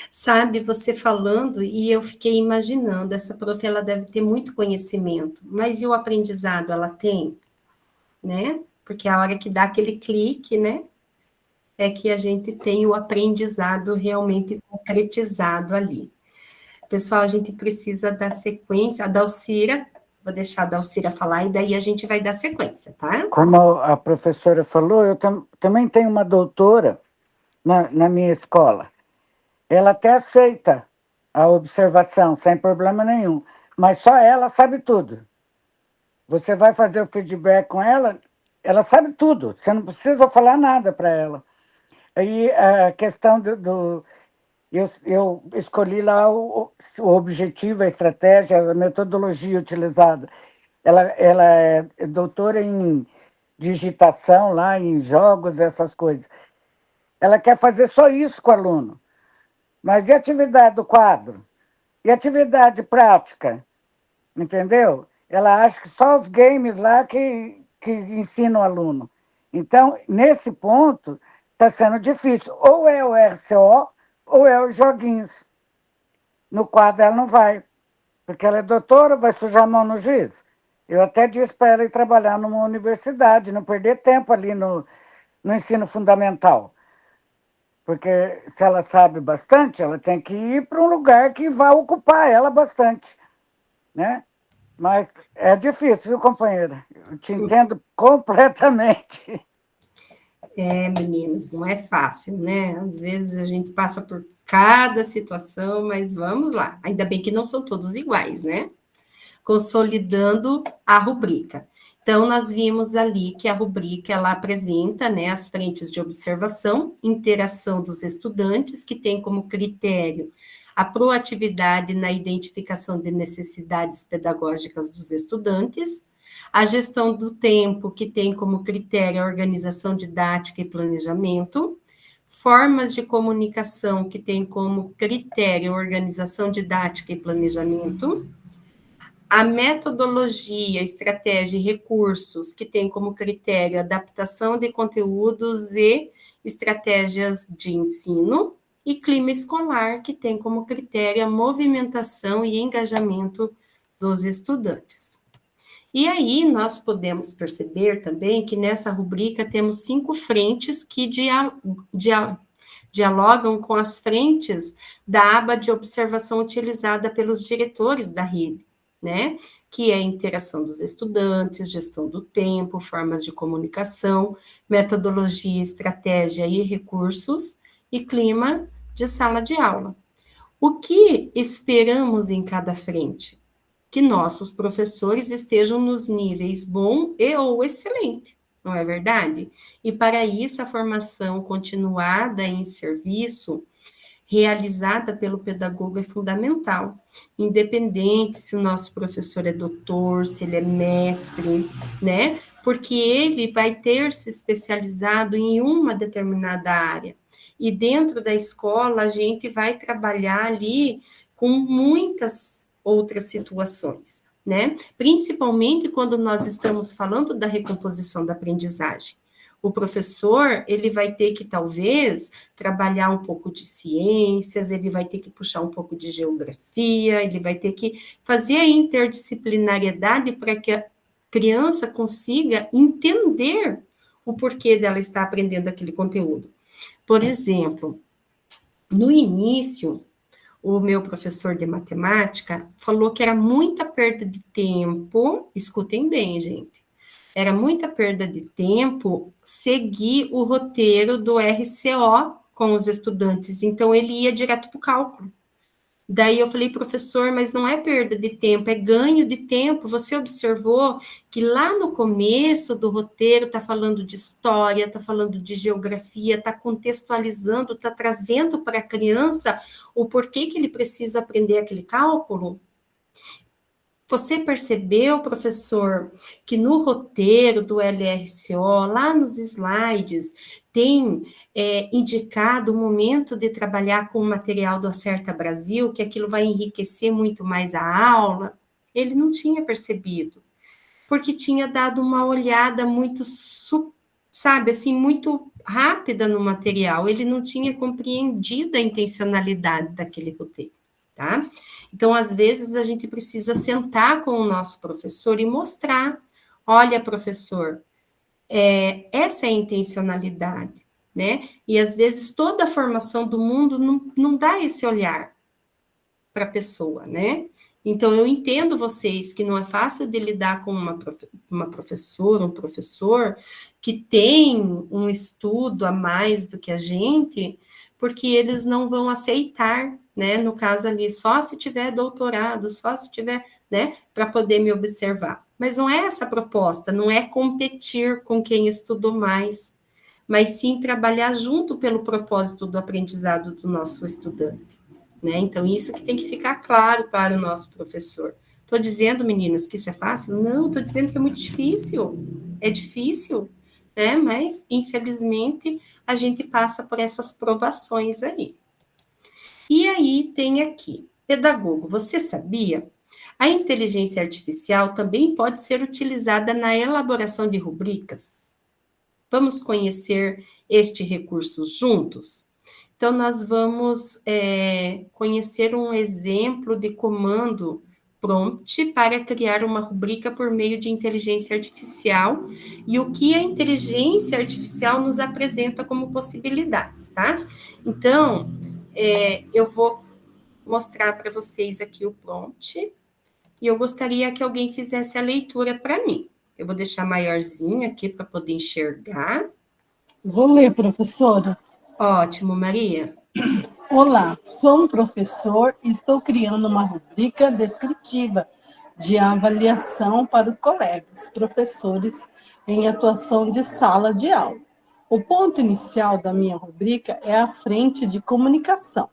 Sabe, você falando, e eu fiquei imaginando, essa prof, ela deve ter muito conhecimento, mas e o aprendizado ela tem? Né? Porque a hora que dá aquele clique, né, é que a gente tem o aprendizado realmente concretizado ali. Pessoal, a gente precisa dar sequência, a Dalcira, vou deixar a Dalcira falar, e daí a gente vai dar sequência, tá? Como a professora falou, eu também tenho uma doutora na minha escola. Ela até aceita a observação, sem problema nenhum, mas só ela sabe tudo. Você vai fazer o feedback com ela, ela sabe tudo, você não precisa falar nada para ela. Aí a questão eu escolhi lá o objetivo, a estratégia, a metodologia utilizada. Ela é doutora em digitação, lá em jogos, essas coisas. Ela quer fazer só isso com o aluno. Mas e a atividade do quadro? E a atividade prática? Entendeu? Ela acha que só os games lá que ensinam o aluno. Então, nesse ponto, está sendo difícil. Ou é o RCO, ou é os joguinhos. No quadro ela não vai, porque ela é doutora, vai sujar a mão no giz. Eu até disse para ela ir trabalhar numa universidade, não perder tempo ali no ensino fundamental. Porque se ela sabe bastante, ela tem que ir para um lugar que vai ocupar ela bastante, né? Mas é difícil, viu, companheira? Eu te entendo completamente. Meninas, não é fácil, né? Às vezes a gente passa por cada situação, mas vamos lá. Ainda bem que não são todos iguais, né? Consolidando a rubrica. Então, nós vimos ali que a rubrica, ela apresenta, né, as frentes de observação, interação dos estudantes, que tem como critério a proatividade na identificação de necessidades pedagógicas dos estudantes, a gestão do tempo, que tem como critério a organização didática e planejamento, formas de comunicação, que tem como critério a organização didática e planejamento, a metodologia, estratégia e recursos, que tem como critério adaptação de conteúdos e estratégias de ensino, e clima escolar, que tem como critério a movimentação e engajamento dos estudantes. E aí, nós podemos perceber também que nessa rubrica temos 5 frentes que dialogam com as frentes da aba de observação utilizada pelos diretores da rede, né? Que é a interação dos estudantes, gestão do tempo, formas de comunicação, metodologia, estratégia e recursos, e clima de sala de aula. O que esperamos em cada frente? Que nossos professores estejam nos níveis bom e ou excelente, não é verdade? E para isso, a formação continuada em serviço, realizada pelo pedagogo, é fundamental, independente se o nosso professor é doutor, se ele é mestre, né? Porque ele vai ter se especializado em uma determinada área. E dentro da escola, a gente vai trabalhar ali com muitas outras situações, né? Principalmente quando nós estamos falando da recomposição da aprendizagem. O professor, ele vai ter que, talvez, trabalhar um pouco de ciências, ele vai ter que puxar um pouco de geografia, ele vai ter que fazer a interdisciplinariedade para que a criança consiga entender o porquê dela estar aprendendo aquele conteúdo. Por exemplo, no início, o meu professor de matemática falou que era muita perda de tempo, escutem bem, gente, era muita perda de tempo seguir o roteiro do RCO com os estudantes, então ele ia direto para o cálculo. Daí eu falei, professor, mas não é perda de tempo, é ganho de tempo. Você observou que lá no começo do roteiro está falando de história, está falando de geografia, está contextualizando, está trazendo para a criança o porquê que ele precisa aprender aquele cálculo? Você percebeu, professor, que no roteiro do LRCO, lá nos slides, tem indicado o momento de trabalhar com o material do Acerta Brasil, que aquilo vai enriquecer muito mais a aula? Ele não tinha percebido, porque tinha dado uma olhada muito, sabe, assim, muito rápida no material, ele não tinha compreendido a intencionalidade daquele roteiro. Tá? Então, às vezes, a gente precisa sentar com o nosso professor e mostrar, olha, professor, essa é a intencionalidade, né? E, às vezes, toda a formação do mundo não dá esse olhar para a pessoa, né? Então, eu entendo vocês que não é fácil de lidar com uma professora, um professor que tem um estudo a mais do que a gente, porque eles não vão aceitar, né, no caso ali, só se tiver doutorado, só se tiver, né, para poder me observar. Mas não é essa a proposta, não é competir com quem estudou mais, mas sim trabalhar junto pelo propósito do aprendizado do nosso estudante, né? Então, isso que tem que ficar claro para o nosso professor. Estou dizendo, meninas, que isso é fácil? Não, estou dizendo que é muito difícil. É difícil, né? Mas, infelizmente, a gente passa por essas provações aí. E aí tem aqui, pedagogo, você sabia? A inteligência artificial também pode ser utilizada na elaboração de rubricas. Vamos conhecer este recurso juntos? Então, nós vamos conhecer um exemplo de comando prompt para criar uma rubrica por meio de inteligência artificial e o que a inteligência artificial nos apresenta como possibilidades, tá? Então, eu vou mostrar para vocês aqui o prompt e eu gostaria que alguém fizesse a leitura para mim. Eu vou deixar maiorzinho aqui para poder enxergar. Vou ler, professora. Ótimo, Maria. Olá, sou um professor e estou criando uma rubrica descritiva de avaliação para os colegas, professores, em atuação de sala de aula. O ponto inicial da minha rubrica é a frente de comunicação,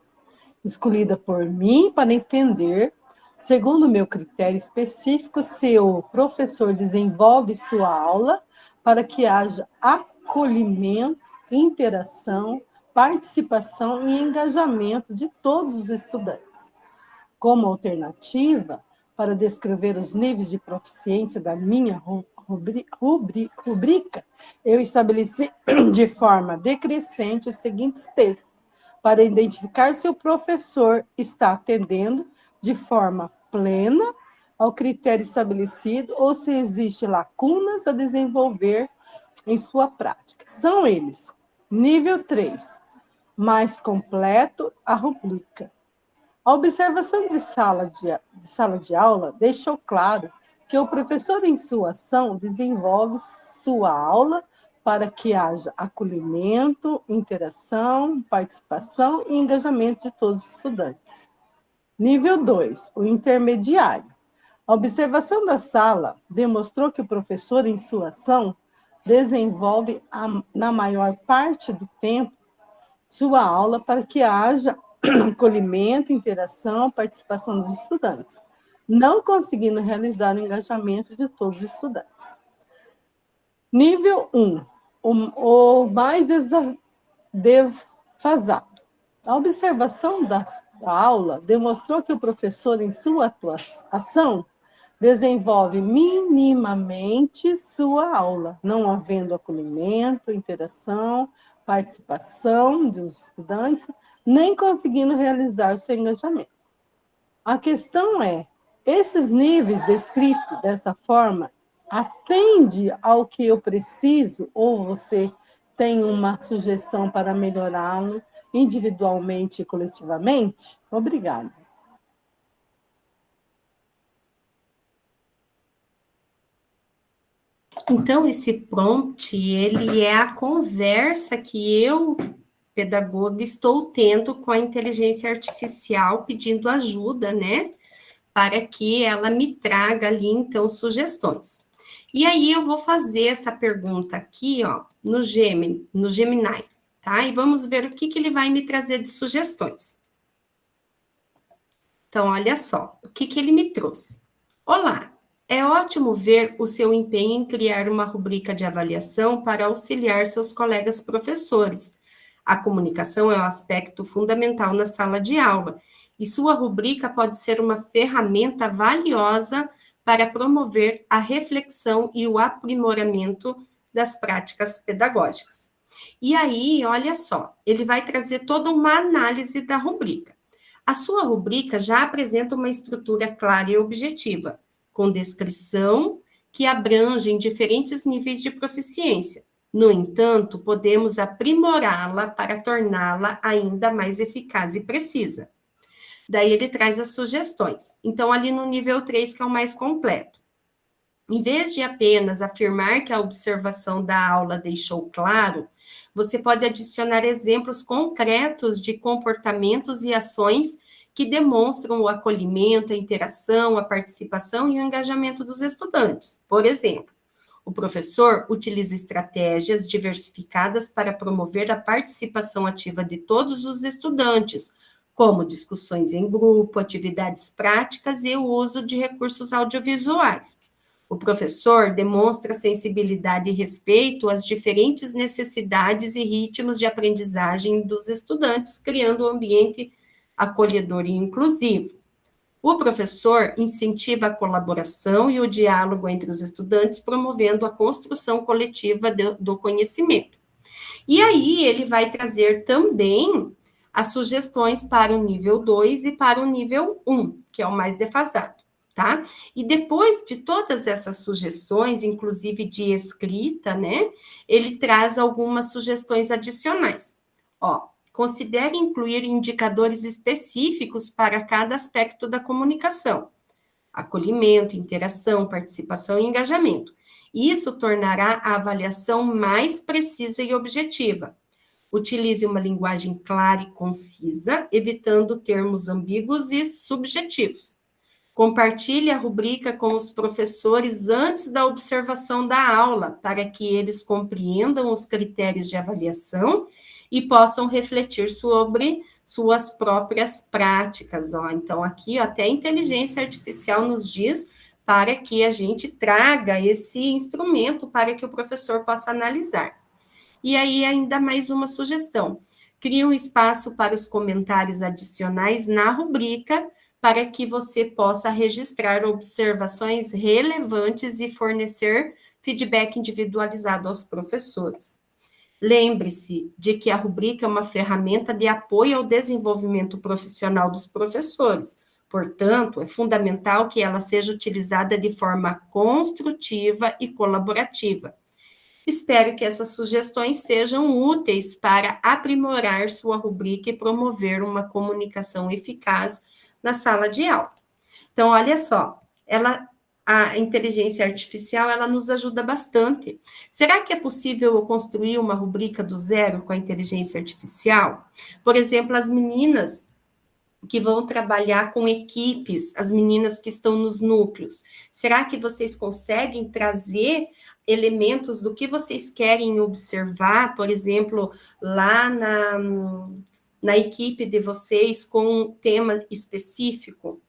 escolhida por mim para entender, segundo o meu critério específico, se o professor desenvolve sua aula para que haja acolhimento, interação, participação e engajamento de todos os estudantes. Como alternativa, para descrever os níveis de proficiência da minha rubrica, eu estabeleci de forma decrescente os seguintes textos, para identificar se o professor está atendendo de forma plena ao critério estabelecido ou se existe lacunas a desenvolver em sua prática. São eles: nível 3, mais completo, a rubrica. A observação de sala de aula deixou claro que o professor, em sua ação, desenvolve sua aula para que haja acolhimento, interação, participação e engajamento de todos os estudantes. Nível 2, o intermediário. A observação da sala demonstrou que o professor, em sua ação, desenvolve, na maior parte do tempo, sua aula para que haja acolhimento, interação, participação dos estudantes, não conseguindo realizar o engajamento de todos os estudantes. Nível 1, o mais defasado. A observação da aula demonstrou que o professor, em sua atuação, desenvolve minimamente sua aula, não havendo acolhimento, interação, participação dos estudantes, nem conseguindo realizar o seu engajamento. A questão é, esses níveis descritos dessa forma atende ao que eu preciso ou você tem uma sugestão para melhorá-lo individualmente e coletivamente? Obrigada. Então, esse prompt, ele é a conversa que eu, pedagoga, estou tendo com a inteligência artificial, pedindo ajuda, né? Para que ela me traga ali, então, sugestões. E aí, eu vou fazer essa pergunta aqui, ó, no Gemini, tá? E vamos ver o que ele vai me trazer de sugestões. Então, olha só, o que ele me trouxe. Olá, é ótimo ver o seu empenho em criar uma rubrica de avaliação para auxiliar seus colegas professores. A comunicação é um aspecto fundamental na sala de aula, e sua rubrica pode ser uma ferramenta valiosa para promover a reflexão e o aprimoramento das práticas pedagógicas. E aí, olha só, ele vai trazer toda uma análise da rubrica. A sua rubrica já apresenta uma estrutura clara e objetiva, com descrição que abrange diferentes níveis de proficiência. No entanto, podemos aprimorá-la para torná-la ainda mais eficaz e precisa. Daí ele traz as sugestões. Então, ali no nível 3, que é o mais completo. Em vez de apenas afirmar que a observação da aula deixou claro, você pode adicionar exemplos concretos de comportamentos e ações que demonstram o acolhimento, a interação, a participação e o engajamento dos estudantes. Por exemplo, o professor utiliza estratégias diversificadas para promover a participação ativa de todos os estudantes, como discussões em grupo, atividades práticas e o uso de recursos audiovisuais. O professor demonstra sensibilidade e respeito às diferentes necessidades e ritmos de aprendizagem dos estudantes, criando um ambiente acolhedor e inclusivo. O professor incentiva a colaboração e o diálogo entre os estudantes, promovendo a construção coletiva do conhecimento. E aí ele vai trazer também as sugestões para o nível 2 e para o nível 1, que é o mais defasado, tá? E depois de todas essas sugestões, inclusive de escrita, né, ele traz algumas sugestões adicionais. Ó, considere incluir indicadores específicos para cada aspecto da comunicação. Acolhimento, interação, participação e engajamento. Isso tornará a avaliação mais precisa e objetiva. Utilize uma linguagem clara e concisa, evitando termos ambíguos e subjetivos. Compartilhe a rubrica com os professores antes da observação da aula, para que eles compreendam os critérios de avaliação e possam refletir sobre suas próprias práticas. Ó. Então, aqui até a inteligência artificial nos diz para que a gente traga esse instrumento para que o professor possa analisar. E aí, ainda mais uma sugestão. Crie um espaço para os comentários adicionais na rubrica, para que você possa registrar observações relevantes e fornecer feedback individualizado aos professores. Lembre-se de que a rubrica é uma ferramenta de apoio ao desenvolvimento profissional dos professores. Portanto, é fundamental que ela seja utilizada de forma construtiva e colaborativa. Espero que essas sugestões sejam úteis para aprimorar sua rubrica e promover uma comunicação eficaz na sala de aula. Então, olha só, a inteligência artificial, ela nos ajuda bastante. Será que é possível eu construir uma rubrica do zero com a inteligência artificial? Por exemplo, as meninas que vão trabalhar com equipes, as meninas que estão nos núcleos. Será que vocês conseguem trazer elementos do que vocês querem observar, por exemplo, lá na equipe de vocês com um tema específico?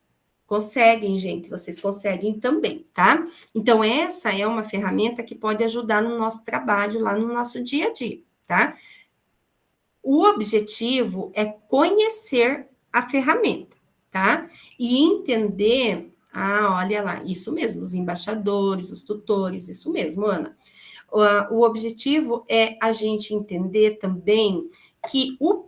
Conseguem, gente, vocês conseguem também, tá? Então, essa é uma ferramenta que pode ajudar no nosso trabalho, lá no nosso dia a dia, tá? O objetivo é conhecer a ferramenta, tá? E entender, olha lá, isso mesmo, os embaixadores, os tutores, isso mesmo, Ana. O objetivo é a gente entender também que o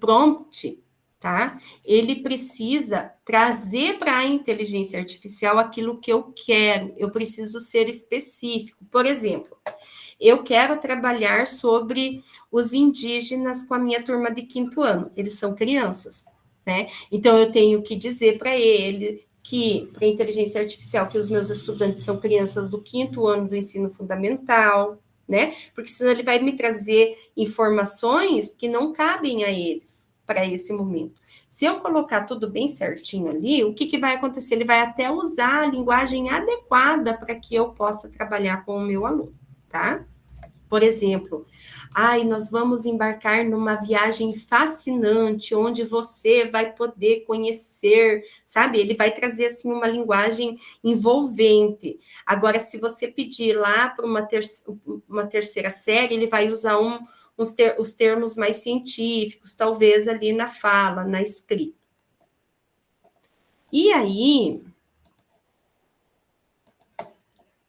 prompt, tá? Ele precisa trazer para a inteligência artificial aquilo que eu quero, eu preciso ser específico. Por exemplo, eu quero trabalhar sobre os indígenas com a minha turma de 5º ano, eles são crianças, né? Então, eu tenho que dizer para ele que, para a inteligência artificial, que os meus estudantes são crianças do 5º ano do ensino fundamental, né? Porque senão ele vai me trazer informações que não cabem a eles para esse momento. Se eu colocar tudo bem certinho ali, o que vai acontecer? Ele vai até usar a linguagem adequada para que eu possa trabalhar com o meu aluno, tá? Por exemplo, nós vamos embarcar numa viagem fascinante, onde você vai poder conhecer, sabe? Ele vai trazer, assim, uma linguagem envolvente. Agora, se você pedir lá para uma terceira série, ele vai usar os termos mais científicos, talvez ali na fala, na escrita. E aí,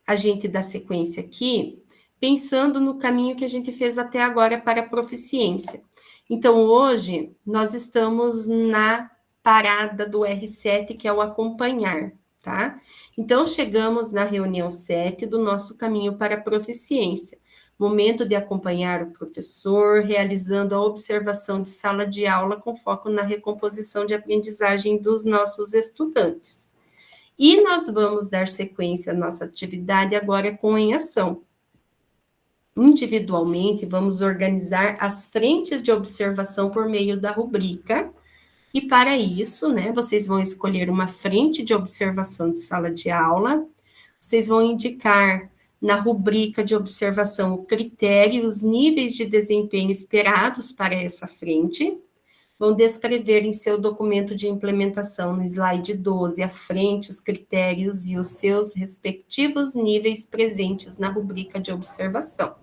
a gente dá sequência aqui, pensando no caminho que a gente fez até agora para a proficiência. Então, hoje, nós estamos na parada do R7, que é o acompanhar, tá? Então, chegamos na reunião 7 do nosso caminho para a proficiência. Momento de acompanhar o professor, realizando a observação de sala de aula com foco na recomposição de aprendizagem dos nossos estudantes. E nós vamos dar sequência à nossa atividade agora com em ação. Individualmente, vamos organizar as frentes de observação por meio da rubrica, e para isso, né, vocês vão escolher uma frente de observação de sala de aula, vocês vão indicar na rubrica de observação o critério e os níveis de desempenho esperados para essa frente, vão descrever em seu documento de implementação, no slide 12, a frente, os critérios e os seus respectivos níveis presentes na rubrica de observação.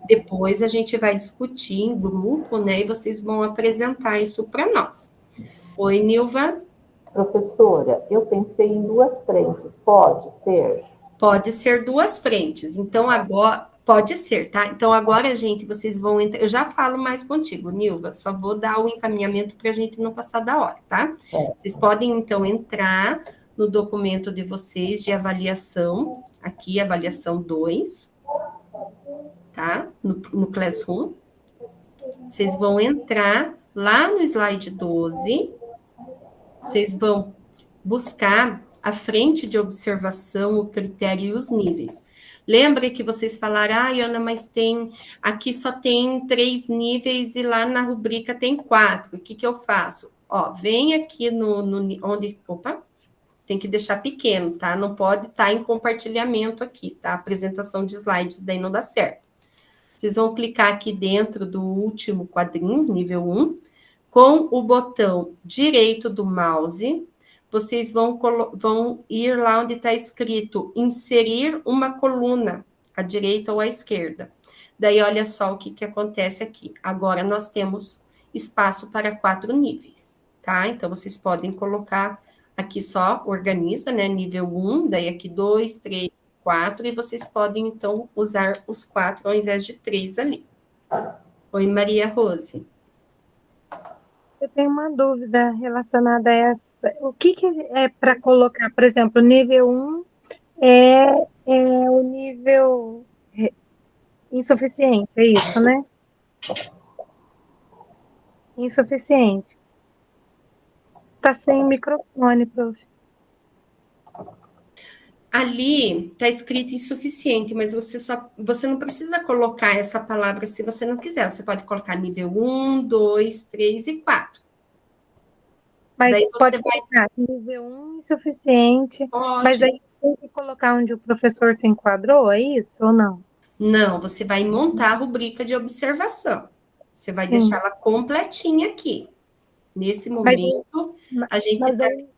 Depois a gente vai discutir em grupo, né, e vocês vão apresentar isso para nós. Oi, Nilva? Professora, eu pensei em 2 frentes, pode ser? Pode ser 2 frentes, então agora, pode ser, tá? Então agora, gente, vocês vão entrar, eu já falo mais contigo, Nilva, só vou dar o encaminhamento para a gente não passar da hora, tá? Vocês podem, então, entrar no documento de vocês de avaliação, aqui, avaliação 2, tá? No Classroom. Vocês vão entrar lá no slide 12, vocês vão buscar a frente de observação, o critério e os níveis. Lembra que vocês falaram, Ana, mas aqui só tem 3 níveis e lá na rubrica tem 4. O que eu faço? Vem aqui tem que deixar pequeno, tá? Não pode estar em compartilhamento aqui, tá? Apresentação de slides, daí não dá certo. Vocês vão clicar aqui dentro do último quadrinho, nível 1, com o botão direito do mouse, vocês vão ir lá onde está escrito inserir uma coluna, à direita ou à esquerda. Daí, olha só o que acontece aqui. Agora, nós temos espaço para 4 níveis, tá? Então, vocês podem colocar aqui só, organiza, né? Nível 1, daí aqui 2, 3, 4, e vocês podem, então, usar os 4 ao invés de 3 ali. Oi, Maria Rose. Eu tenho uma dúvida relacionada a essa. O que é para colocar, por exemplo, nível 1 é o nível insuficiente, é isso, né? Insuficiente. Está sem microfone, prof. Ali está escrito insuficiente, mas você não precisa colocar essa palavra se você não quiser. Você pode colocar nível 1, 2, 3 e 4, Mas Daí você pode vai... colocar nível 1 insuficiente, mas Pode. daí tem que colocar onde o professor se enquadrou, é isso ou não? Não, você vai montar a rubrica de observação. Você vai Sim. deixar ela completinha aqui. Nesse momento, a gente mas está... daí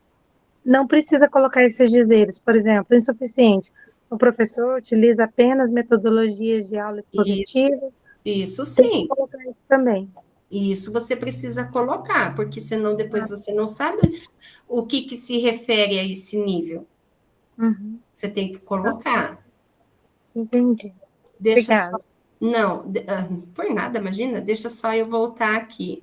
não precisa colocar esses dizeres, por exemplo, insuficiente. O professor utiliza apenas metodologias de aula expositiva. Isso Tem que sim. colocar isso também. Isso você precisa colocar, porque senão depois você não sabe o que se refere a esse nível. Uhum. Você tem que colocar. Entendi. Deixa Obrigada. só... Não, por nada, imagina, deixa só eu voltar aqui.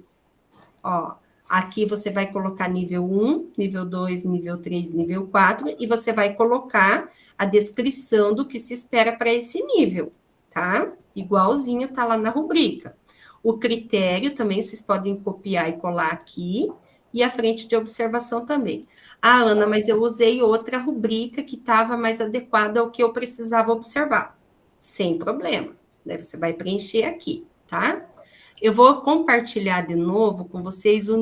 Ó, aqui você vai colocar nível 1, nível 2, nível 3, nível 4, e você vai colocar a descrição do que se espera para esse nível, tá? Igualzinho tá lá na rubrica. O critério também vocês podem copiar e colar aqui, e a frente de observação também. Ah, Ana, mas eu usei outra rubrica que estava mais adequada ao que eu precisava observar. Sem problema. Daí você vai preencher aqui, tá? Eu vou compartilhar de novo com vocês o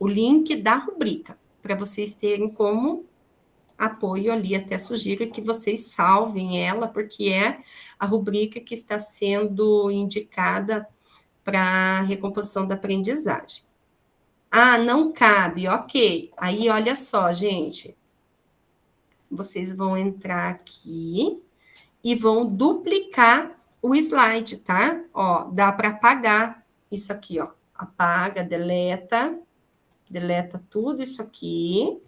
link da rubrica, para vocês terem como apoio ali. Até sugiro que vocês salvem ela, porque é a rubrica que está sendo indicada para a recomposição da aprendizagem. Ah, não cabe, ok. Aí, olha só, gente. Vocês vão entrar aqui e vão duplicar o slide, tá? Ó, dá para apagar isso aqui, ó. Apaga, deleta tudo isso aqui,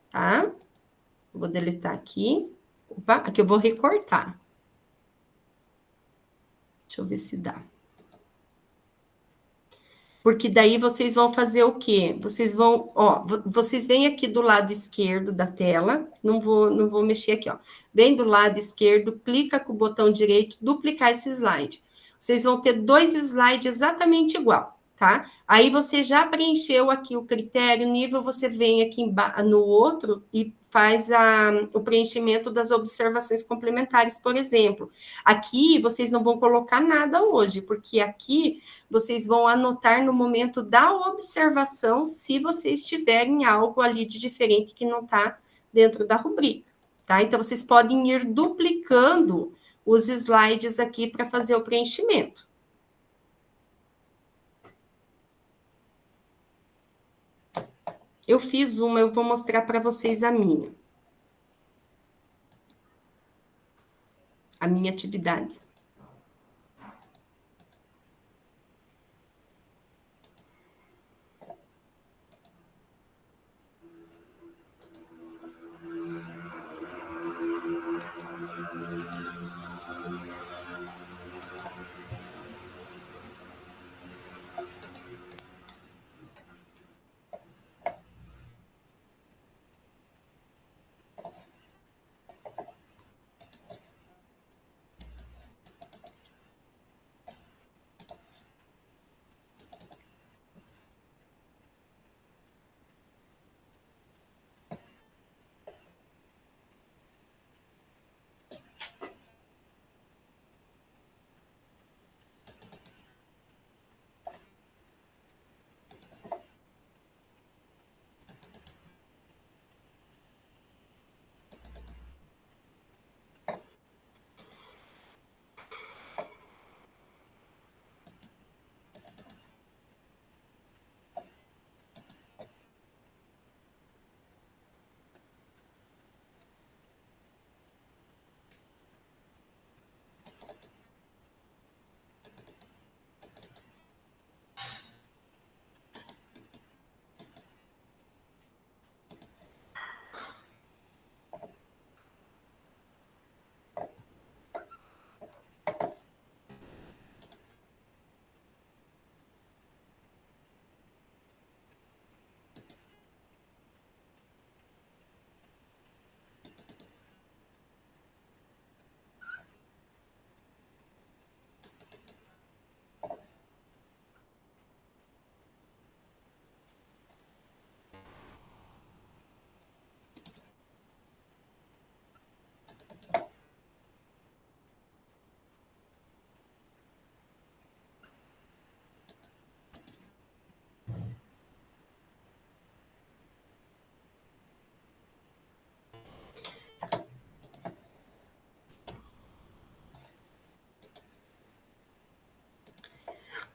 tá? Vou deletar aqui. Opa, aqui eu vou recortar. Deixa eu ver se dá. Porque daí vocês vão fazer o quê? Vocês vão, ó, vocês vêm aqui do lado esquerdo da tela, não vou mexer aqui, ó. Vem do lado esquerdo, clica com o botão direito, duplicar esse slide. Vocês vão ter 2 slides exatamente igual, tá? Aí você já preencheu aqui o critério, nível, você vem aqui no outro e faz o preenchimento das observações complementares, por exemplo. Aqui vocês não vão colocar nada hoje, porque aqui vocês vão anotar no momento da observação se vocês tiverem algo ali de diferente que não está dentro da rubrica, tá? Então, vocês podem ir duplicando os slides aqui para fazer o preenchimento. Eu fiz uma, eu vou mostrar para vocês a minha. A minha atividade.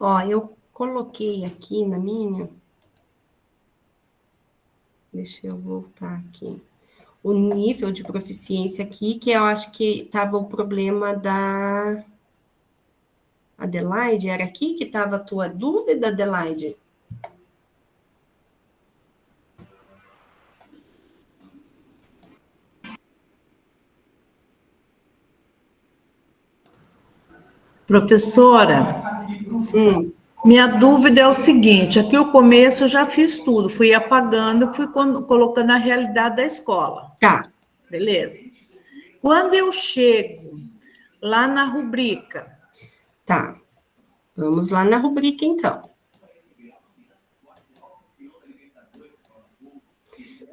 Ó, eu coloquei aqui na minha. Deixa eu voltar aqui. O nível de proficiência aqui, que eu acho que estava o problema da Adelaide. Era aqui que estava a tua dúvida, Adelaide? Professora, minha dúvida é o seguinte: aqui o começo eu já fiz tudo, fui apagando, fui colocando a realidade da escola. Tá. Beleza. Quando eu chego lá na rubrica. Tá. Vamos lá na rubrica, então.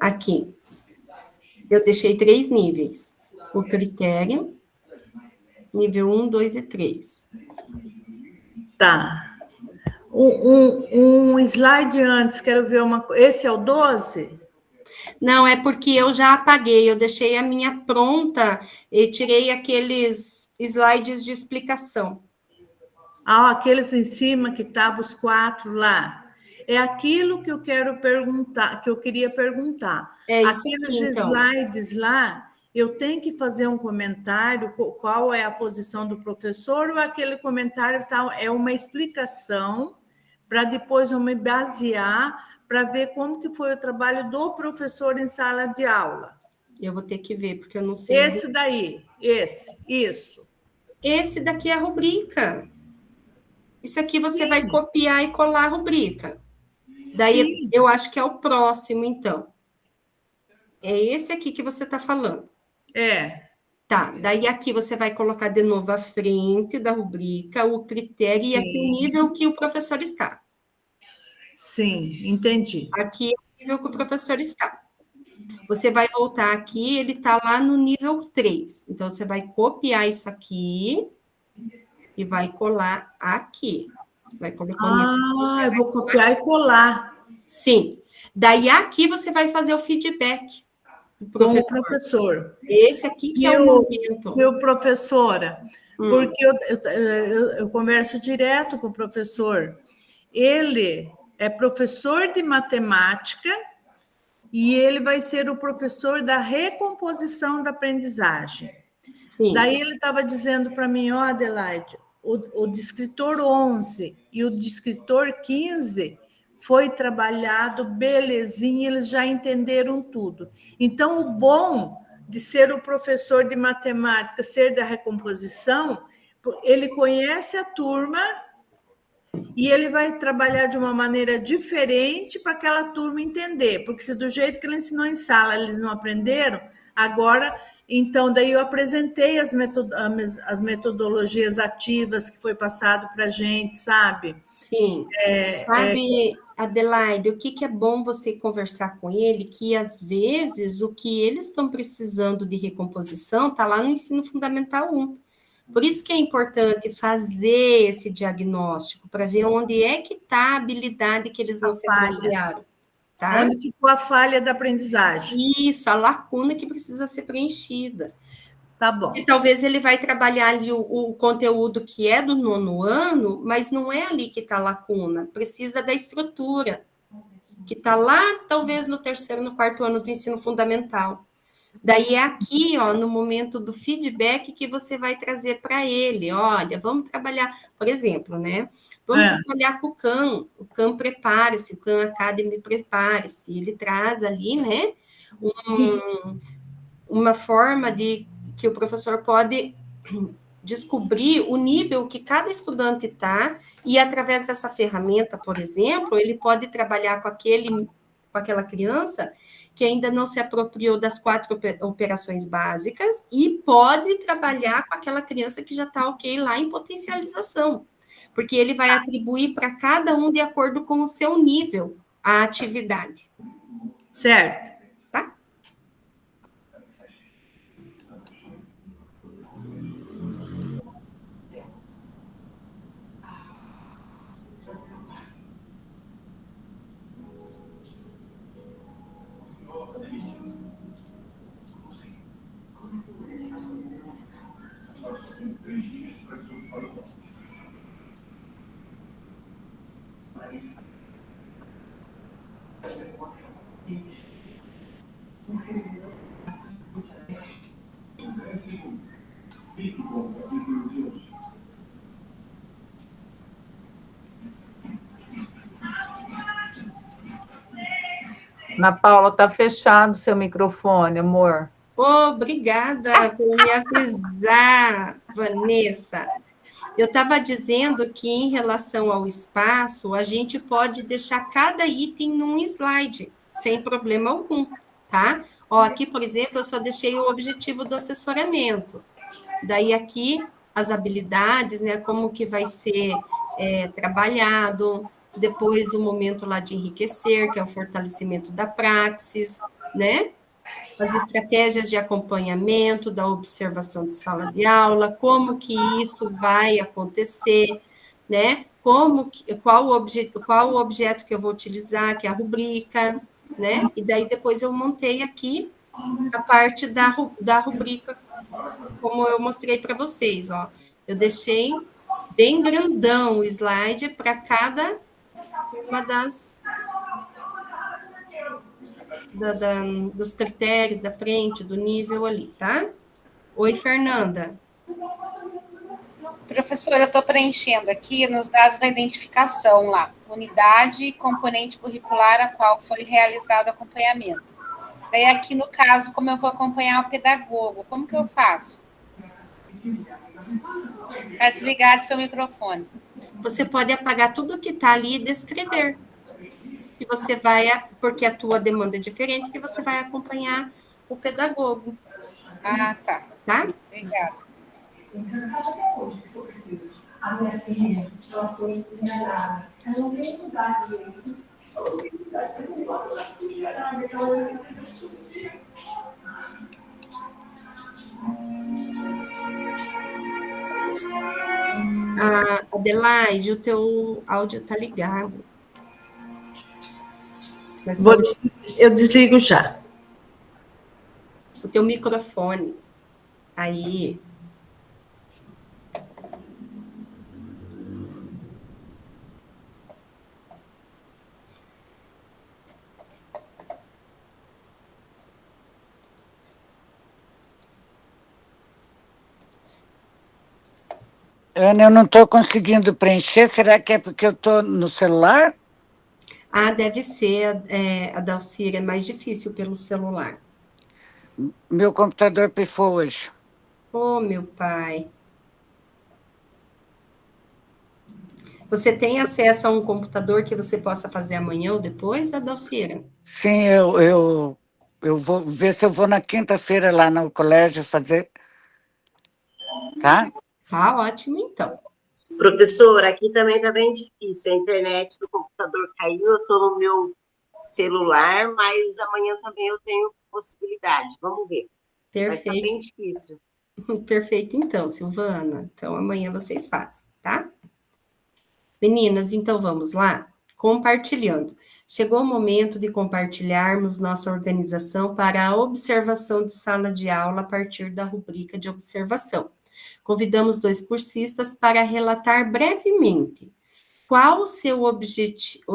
Aqui. Eu deixei 3 níveis. O critério, nível 1, 2 e 3. Tá. Um slide antes, quero ver uma coisa. Esse é o 12? Não, é porque eu já apaguei, eu deixei a minha pronta e tirei aqueles slides de explicação. Ah, aqueles em cima que estavam os 4 lá. É aquilo que eu quero perguntar, que eu queria perguntar. É isso Aqueles aqui, então. slides lá, eu tenho que fazer um comentário, qual é a posição do professor, ou aquele comentário é uma explicação para depois eu me basear para ver como que foi o trabalho do professor em sala de aula. Eu vou ter que ver, porque eu não sei. Esse daí, isso. Esse daqui é a rubrica. Isso aqui você vai copiar e colar a rubrica. Daí eu acho que é o próximo, então. É esse aqui que você está falando. É. Tá, daí aqui você vai colocar de novo à frente da rubrica o critério e aqui o nível que o professor está. Sim, entendi. Aqui é o nível que o professor está. Você vai voltar aqui, ele está lá no nível 3. Então, você vai copiar isso aqui e vai colar aqui. Vai colocar eu vou copiar e colar. Sim. Daí, aqui você vai fazer o feedback. Com o professor. Esse aqui que é o momento. Meu professora, porque eu converso direto com o professor. Ele é professor de matemática e ele vai ser o professor da recomposição da aprendizagem. Sim. Daí ele estava dizendo para mim, ó, Adelaide, o descritor 11 e o descritor 15 foi trabalhado belezinha, eles já entenderam tudo. Então, o bom de ser o professor de matemática, ser da recomposição, ele conhece a turma e ele vai trabalhar de uma maneira diferente para aquela turma entender, porque se do jeito que ele ensinou em sala eles não aprenderam, agora, então, daí eu apresentei as metodologias ativas que foi passado para a gente, sabe? Sim. Sabe, Adelaide, o que é bom você conversar com ele, que às vezes o que eles estão precisando de recomposição está lá no ensino fundamental 1. Por isso que é importante fazer esse diagnóstico, para ver onde é que está a habilidade que eles não se apropriaram. Tá? Onde ficou a falha da aprendizagem. Isso, a lacuna que precisa ser preenchida. Tá bom. E talvez ele vai trabalhar ali o conteúdo que é do 9º ano, mas não é ali que está a lacuna, precisa da estrutura, que está lá, talvez, no 3º, no 4º ano do ensino fundamental. Daí é aqui, ó, no momento do feedback que você vai trazer para ele, olha, vamos trabalhar, por exemplo, né? Vamos trabalhar com o CAM Prepare-se, o CAM Academy Prepare-se, ele traz ali, né, uma forma de que o professor pode descobrir o nível que cada estudante está, e através dessa ferramenta, por exemplo, ele pode trabalhar com aquela criança que ainda não se apropriou das 4 operações básicas e pode trabalhar com aquela criança que já está ok lá em potencialização, porque ele vai atribuir para cada um de acordo com o seu nível a atividade. Certo. Tá? Ana Paula, está fechado o seu microfone, amor. Obrigada por me avisar, Vanessa. Eu estava dizendo que, em relação ao espaço, a gente pode deixar cada item num slide, sem problema algum, tá? Ó, aqui, por exemplo, eu só deixei o objetivo do assessoramento. Daí, aqui, as habilidades, né? Como que vai ser trabalhado. Depois, o momento lá de enriquecer, que é o fortalecimento da praxis, né? As estratégias de acompanhamento, da observação de sala de aula, como que isso vai acontecer, né? Qual o objeto que eu vou utilizar, que é a rubrica, né? E daí depois eu montei aqui a parte da rubrica, como eu mostrei para vocês, ó. Eu deixei bem grandão o slide para cada uma dos critérios da frente, do nível ali, tá? Oi, Fernanda. Professora, eu estou preenchendo aqui nos dados da identificação lá, unidade e componente curricular a qual foi realizado o acompanhamento. Daí aqui no caso, como eu vou acompanhar o pedagogo, como que eu faço? Está desligado seu microfone. Você pode apagar tudo que está ali e descrever. Que você vai, porque a tua demanda é diferente, que você vai acompanhar o pedagogo. Ah, tá. Tá? Obrigada. Adelaide, o teu áudio está ligado. Eu desligo já. O teu microfone. Aí. Ana, eu não estou conseguindo preencher. Será que é porque eu estou no celular? Deve ser, Adalcira, é mais difícil pelo celular. Meu computador pifou hoje. Oh, meu pai. Você tem acesso a um computador que você possa fazer amanhã ou depois, Adalcira? Sim, eu vou ver se eu vou na quinta-feira lá no colégio fazer. Tá? Tá ótimo, então. Professora, aqui também está bem difícil. A internet do computador caiu, eu estou no meu celular, mas amanhã também eu tenho possibilidade. Vamos ver. Perfeito. Mas está bem difícil. Perfeito, então, Silvana. Então, amanhã vocês fazem, tá? Meninas, então vamos lá? Compartilhando. Chegou o momento de compartilharmos nossa organização para a observação de sala de aula a partir da rubrica de observação. Convidamos 2 cursistas para relatar brevemente qual o seu objetivo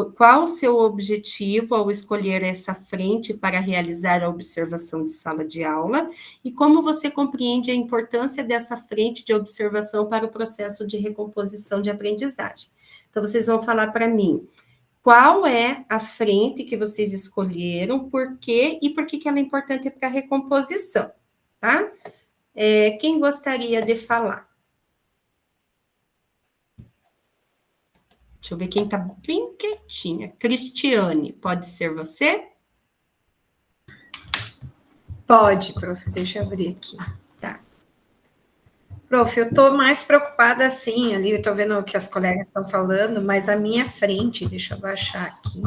ao escolher essa frente para realizar a observação de sala de aula e como você compreende a importância dessa frente de observação para o processo de recomposição de aprendizagem. Então, vocês vão falar para mim qual é a frente que vocês escolheram, por quê e por que ela é importante para a recomposição, tá? Quem gostaria de falar? Deixa eu ver quem está bem quietinha. Cristiane, pode ser você? Pode, prof. Deixa eu abrir aqui. Tá. Prof, eu estou mais preocupada assim, ali, eu estou vendo o que as colegas estão falando, mas a minha frente, deixa eu baixar aqui,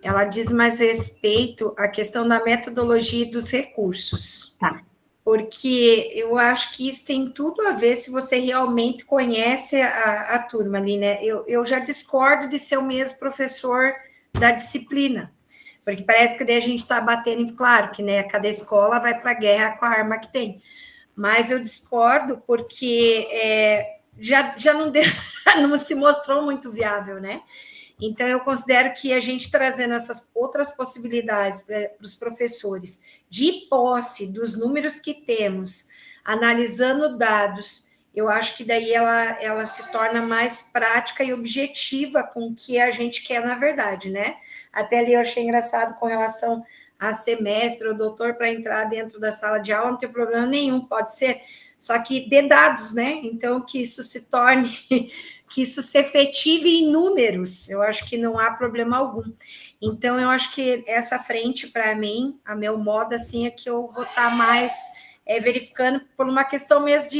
ela diz mais respeito à questão da metodologia e dos recursos. Tá. Porque eu acho que isso tem tudo a ver se você realmente conhece a turma ali, né? Eu já discordo de ser o mesmo professor da disciplina, porque parece que daí a gente está batendo, claro que né, cada escola vai para a guerra com a arma que tem, mas eu discordo porque já não, não se mostrou muito viável, né? Então, eu considero que a gente trazendo essas outras possibilidades para os professores, de posse dos números que temos, analisando dados, eu acho que daí ela se torna mais prática e objetiva com o que a gente quer, na verdade, né? Até ali eu achei engraçado com relação a semestre ou doutor para entrar dentro da sala de aula, não tem problema nenhum, pode ser, só que dê dados, né? Então, que isso se torne, que isso se efetive em números, eu acho que não há problema algum. Então, eu acho que essa frente, para mim, a meu modo, assim, é que eu vou estar mais verificando por uma questão mesmo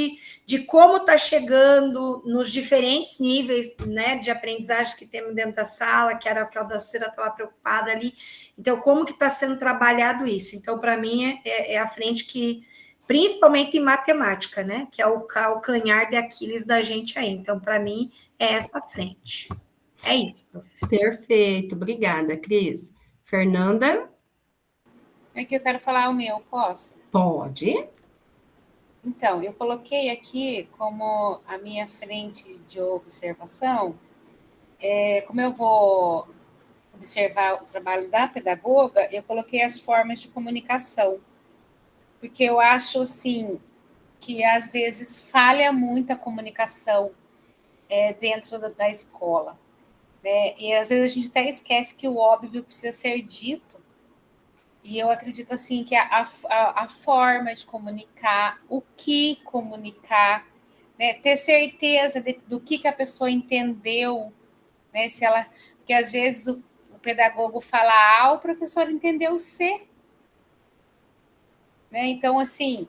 de como está chegando nos diferentes níveis, né, de aprendizagem que temos dentro da sala, que era o que a Dalcira estava preocupada ali. Então, como que está sendo trabalhado isso? Então, para mim, é a frente que, principalmente em matemática, né, que é o calcanhar de Aquiles da gente aí. Então, para mim, é essa frente. É isso. Perfeito, obrigada, Cris. Fernanda? É que eu quero falar o meu, posso? Pode. Então, eu coloquei aqui como a minha frente de observação, como eu vou observar o trabalho da pedagoga, eu coloquei as formas de comunicação, porque eu acho, assim, que às vezes falha muito a comunicação dentro da escola, né? E às vezes a gente até esquece que o óbvio precisa ser dito. E eu acredito, assim, que a forma de comunicar, o que comunicar, né? Ter certeza do que a pessoa entendeu, né? Se ela, porque às vezes o pedagogo fala A, o professor entendeu C. Né? Então, assim,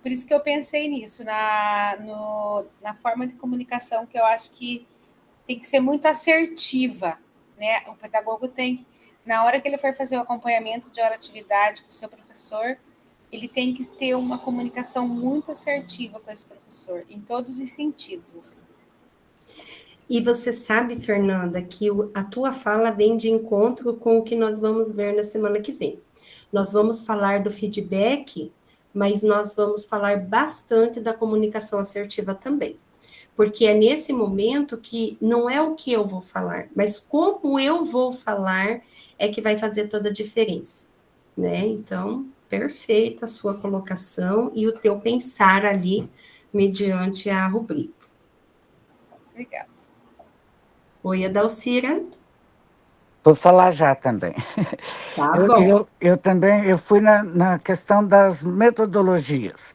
por isso que eu pensei nisso, na forma de comunicação, que eu acho que tem que ser muito assertiva, né? O pedagogo tem que, na hora que ele for fazer o acompanhamento de hora-atividade com o seu professor, ele tem que ter uma comunicação muito assertiva com esse professor, em todos os sentidos. Assim. E você sabe, Fernanda, que a tua fala vem de encontro com o que nós vamos ver na semana que vem. Nós vamos falar do feedback, mas nós vamos falar bastante da comunicação assertiva também. Porque é nesse momento que não é o que eu vou falar, mas como eu vou falar é que vai fazer toda a diferença, né? Então, perfeita a sua colocação e o teu pensar ali mediante a rubrica. Obrigada. Oi, Adalcira. Vou falar já também. Tá bom. Eu também fui na questão das metodologias,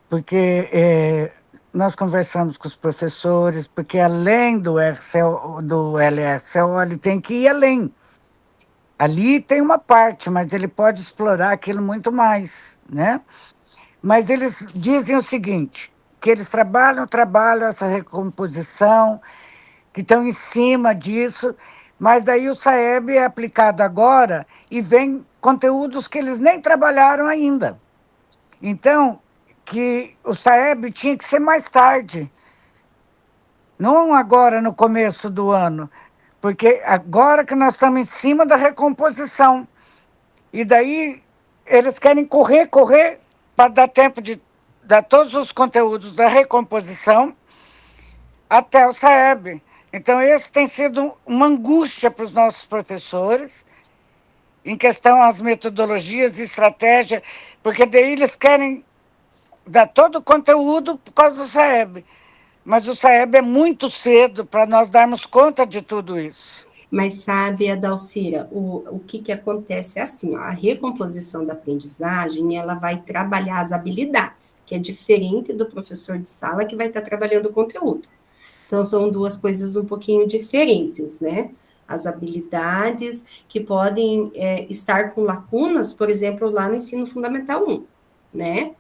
porque nós conversamos com os professores, porque além do LSO, ele tem que ir além. Ali tem uma parte, mas ele pode explorar aquilo muito mais, né? Mas eles dizem o seguinte, que eles trabalham essa recomposição, que estão em cima disso, mas daí o SAEB é aplicado agora e vem conteúdos que eles nem trabalharam ainda. Então, que o SAEB tinha que ser mais tarde, não agora no começo do ano, porque agora que nós estamos em cima da recomposição, e daí eles querem correr para dar tempo de dar todos os conteúdos da recomposição até o SAEB. Então, esse tem sido uma angústia para os nossos professores, em questão às metodologias e estratégia, porque daí eles querem dar todo o conteúdo por causa do SAEB. Mas o SAEB é muito cedo para nós darmos conta de tudo isso. Mas sabe, Adalcira, o que acontece é assim, ó, a recomposição da aprendizagem, ela vai trabalhar as habilidades, que é diferente do professor de sala que vai estar trabalhando o conteúdo. Então, são duas coisas um pouquinho diferentes, né? As habilidades que podem estar com lacunas, por exemplo, lá no ensino fundamental 1, né?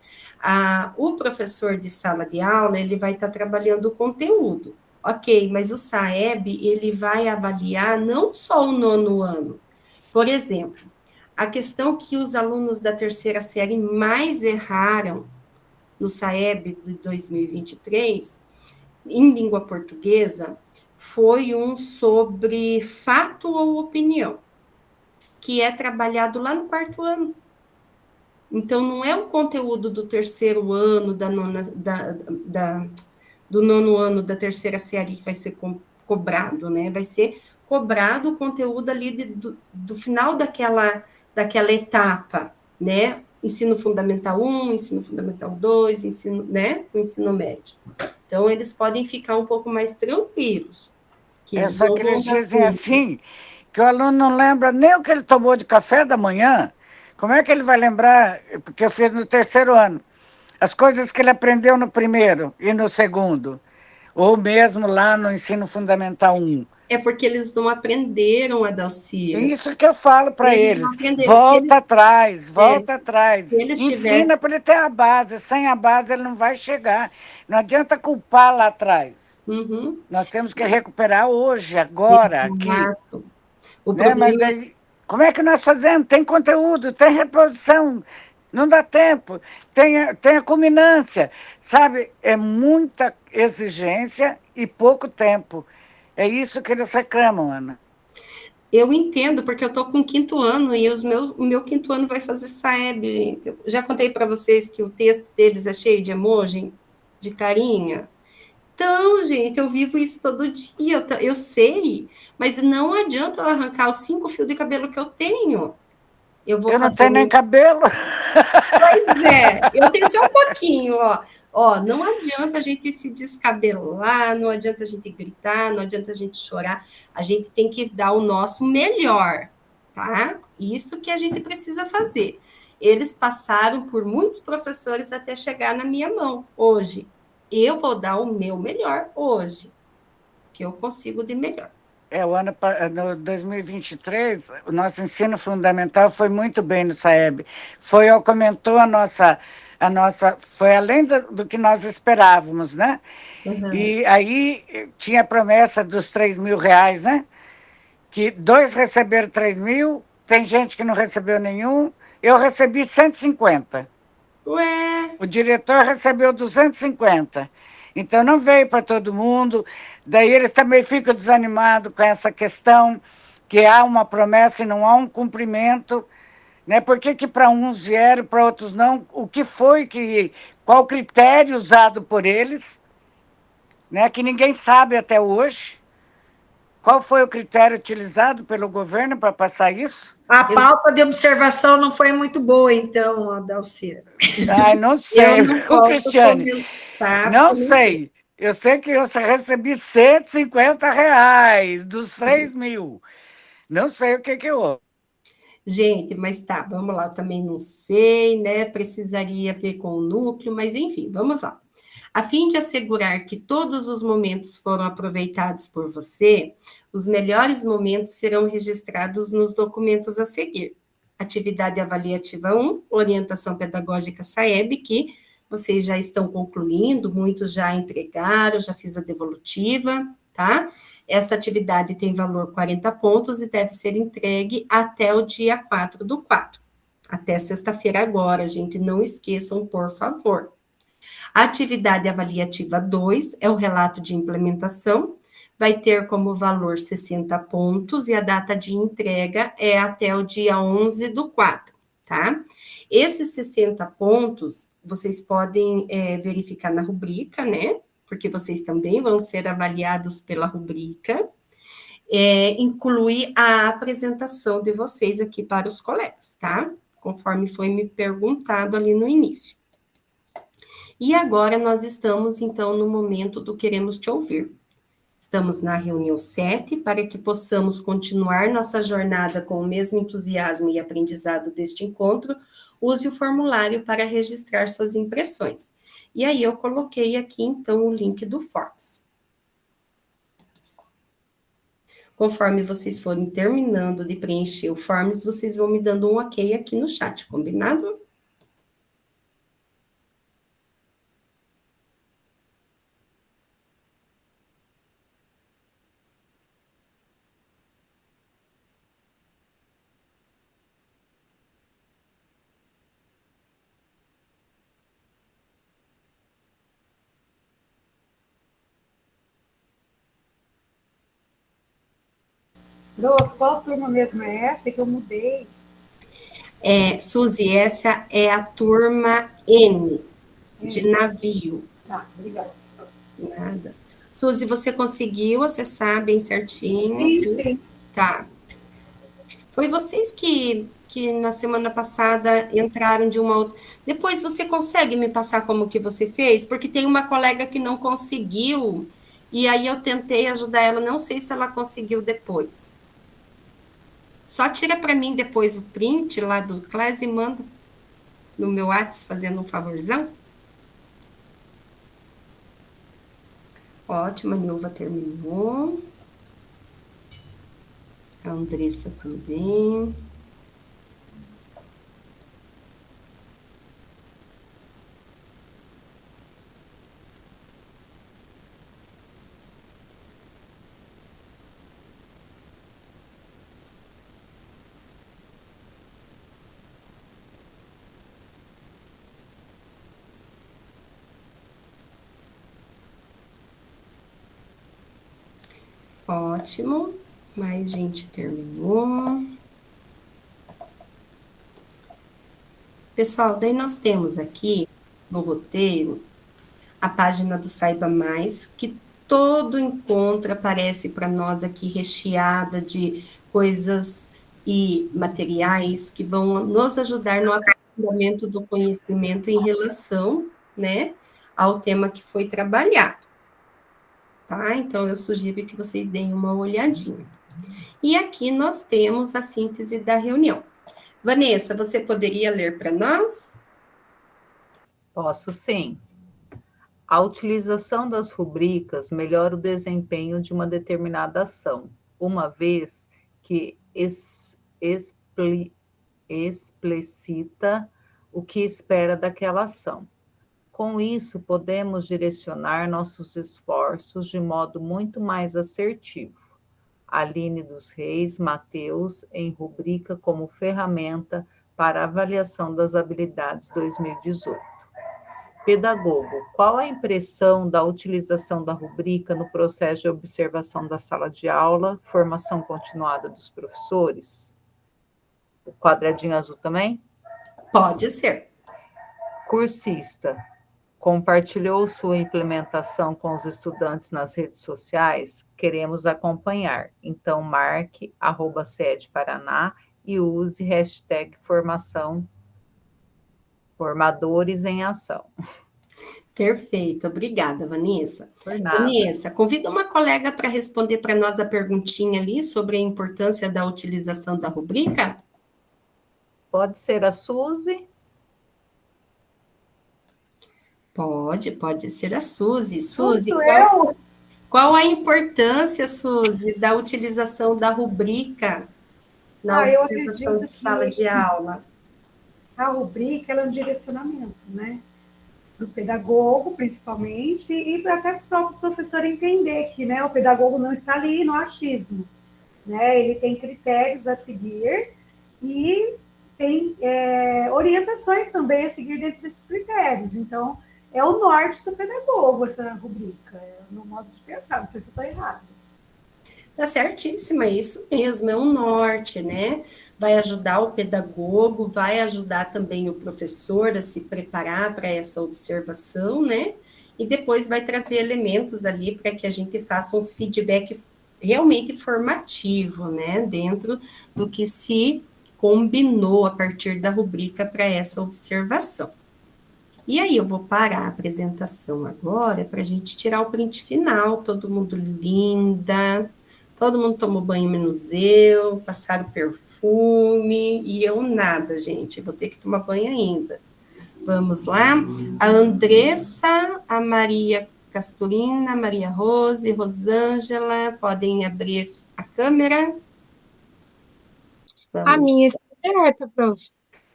O professor de sala de aula, ele vai estar trabalhando o conteúdo. Ok, mas o SAEB, ele vai avaliar não só o 9º ano. Por exemplo, a questão que os alunos da terceira série mais erraram no SAEB de 2023, em língua portuguesa, foi um sobre fato ou opinião, que é trabalhado lá no 4º ano. Então, não é o conteúdo do 3º ano, do 9º ano da terceira série que vai ser cobrado, né? Vai ser cobrado o conteúdo ali do final daquela etapa, né? ensino fundamental 1, ensino fundamental 2, ensino, né, o ensino médio. Então, eles podem ficar um pouco mais tranquilos. Só que eles dizem assim, que o aluno não lembra nem o que ele tomou de café da manhã. Como é que ele vai lembrar? Porque eu fiz no 3º ano. As coisas que ele aprendeu no 1º e no 2º. Ou mesmo lá no ensino fundamental 1. É porque eles não aprenderam, Adalcir. É isso que eu falo para eles. Volta atrás, volta atrás. Ensina para ele ter a base. Sem a base, ele não vai chegar. Não adianta culpar lá atrás. Uhum. Nós temos que recuperar hoje, agora, Exato. aqui. Né? Mas daí, como é que nós fazemos? Tem conteúdo, tem reprodução. Não dá tempo. Tem a culminância. Sabe, é muita exigência e pouco tempo. É isso que eles reclamam, Ana. Eu entendo, porque eu estou com 5º ano e o meu 5º ano vai fazer SAEB, gente. Eu já contei para vocês que o texto deles é cheio de emoji, de carinha. Então, gente, eu vivo isso todo dia, eu sei, mas não adianta eu arrancar os 5 fios de cabelo que eu tenho. Eu não tenho nem cabelo. Pois é, eu tenho só um pouquinho, ó. Não adianta a gente se descabelar, não adianta a gente gritar, não adianta a gente chorar. A gente tem que dar o nosso melhor, tá? Isso que a gente precisa fazer. Eles passaram por muitos professores até chegar na minha mão hoje. Eu vou dar o meu melhor hoje, que eu consigo de melhor. No 2023, o nosso ensino fundamental foi muito bem no SAEB. Aumentou a nossa foi além do que nós esperávamos, né? Uhum. E aí tinha a promessa dos R$3.000, né? Que 2 receberam 3.000, tem gente que não recebeu nenhum, eu recebi 150. Ué? O diretor recebeu 250. Então, não veio para todo mundo. Daí eles também ficam desanimados com essa questão que há uma promessa e não há um cumprimento. Né? Por que para uns vieram, para outros não? Qual o critério usado por eles? Né? Que ninguém sabe até hoje. Qual foi o critério utilizado pelo governo para passar isso? A pauta de observação não foi muito boa, então, Adalcir. Ai, não sei, Cristiane. Não sei. Eu sei que eu recebi R$150 dos 3.000. Não sei o que houve. Gente, mas tá, vamos lá, eu também não sei, né? Precisaria ver com o núcleo, mas enfim, vamos lá. A fim de assegurar que todos os momentos foram aproveitados por você, os melhores momentos serão registrados nos documentos a seguir. Atividade avaliativa 1, orientação pedagógica SAEB, que vocês já estão concluindo, muitos já entregaram, já fiz a devolutiva, tá? Essa atividade tem valor 40 pontos e deve ser entregue até o dia 4/4. Até sexta-feira agora, gente, não esqueçam, por favor. A atividade avaliativa 2 é o relato de implementação, vai ter como valor 60 pontos e a data de entrega é até o dia 11/4, tá? Esses 60 pontos, vocês podem verificar na rubrica, né? Porque vocês também vão ser avaliados pela rubrica. Inclui a apresentação de vocês aqui para os colegas, tá? Conforme foi me perguntado ali no início. E agora nós estamos, então, no momento do Queremos Te Ouvir. Estamos na reunião 7, para que possamos continuar nossa jornada com o mesmo entusiasmo e aprendizado deste encontro, use o formulário para registrar suas impressões. E aí eu coloquei aqui, então, o link do Forms. Conforme vocês forem terminando de preencher o Forms, vocês vão me dando um ok aqui no chat, combinado? Qual turma mesmo é essa que eu mudei? Suzy, essa é a turma N, de navio. Tá, obrigada. Nada. Suzy, você conseguiu acessar bem certinho? Sim. Tá. Foi vocês que que na semana passada entraram de uma outra. Depois você consegue me passar como que você fez? Porque tem uma colega que não conseguiu, e aí eu tentei ajudar ela, não sei se ela conseguiu depois. Só tira para mim depois o print lá do Class e manda no meu WhatsApp, fazendo um favorzão. Ótimo, a Nilva terminou. A Andressa também. Ótimo. Mais gente terminou. Pessoal, daí nós temos aqui no roteiro a página do Saiba Mais, que todo encontro aparece para nós aqui recheada de coisas e materiais que vão nos ajudar no aprofundamento do conhecimento em relação, né, ao tema que foi trabalhado. Tá? Então, eu sugiro que vocês deem uma olhadinha. E aqui nós temos a síntese da reunião. Vanessa, você poderia ler para nós? Posso sim. A utilização das rubricas melhora o desempenho de uma determinada ação, uma vez que explicita o que espera daquela ação. Com isso, podemos direcionar nossos esforços de modo muito mais assertivo. Aline dos Reis, Mateus, em rubrica como ferramenta para avaliação das habilidades 2018. Pedagogo, qual a impressão da utilização da rubrica no processo de observação da sala de aula, formação continuada dos professores? O quadradinho azul também? Pode ser. Cursista, compartilhou sua implementação com os estudantes nas redes sociais? Queremos acompanhar. Então, marque @CEDParaná e use hashtag Formadores em Ação. Perfeito, obrigada, Vanessa. Por nada. Vanessa, convida uma colega para responder para nós a perguntinha ali sobre a importância da utilização da rubrica. Pode ser a Suzy? Pode ser a Suzy. Suzy, Sou eu? qual a importância, Suzy, da utilização da rubrica na eu observação acredito de sala que de aula? A rubrica ela é um direcionamento, né? Para o pedagogo, principalmente, e até para o próprio professor entender que, né, o pedagogo não está ali no achismo, né? Ele tem critérios a seguir e tem orientações também a seguir dentro desses critérios. Então, é o norte do pedagogo, essa rubrica, no modo de pensar, não sei se eu estou errado. Tá certíssima, é isso mesmo, é um norte, né? Vai ajudar o pedagogo, vai ajudar também o professor a se preparar para essa observação, né? E depois vai trazer elementos ali para que a gente faça um feedback realmente formativo, né? Dentro do que se combinou a partir da rubrica para essa observação. E aí eu vou parar a apresentação agora para a gente tirar o print final, todo mundo linda. Todo mundo tomou banho menos eu, passaram perfume, e eu nada, gente. Vou ter que tomar banho ainda. Vamos lá. A Andressa, a Maria Castorina, Maria Rose, Rosângela, podem abrir a câmera? A minha está aberta, prof.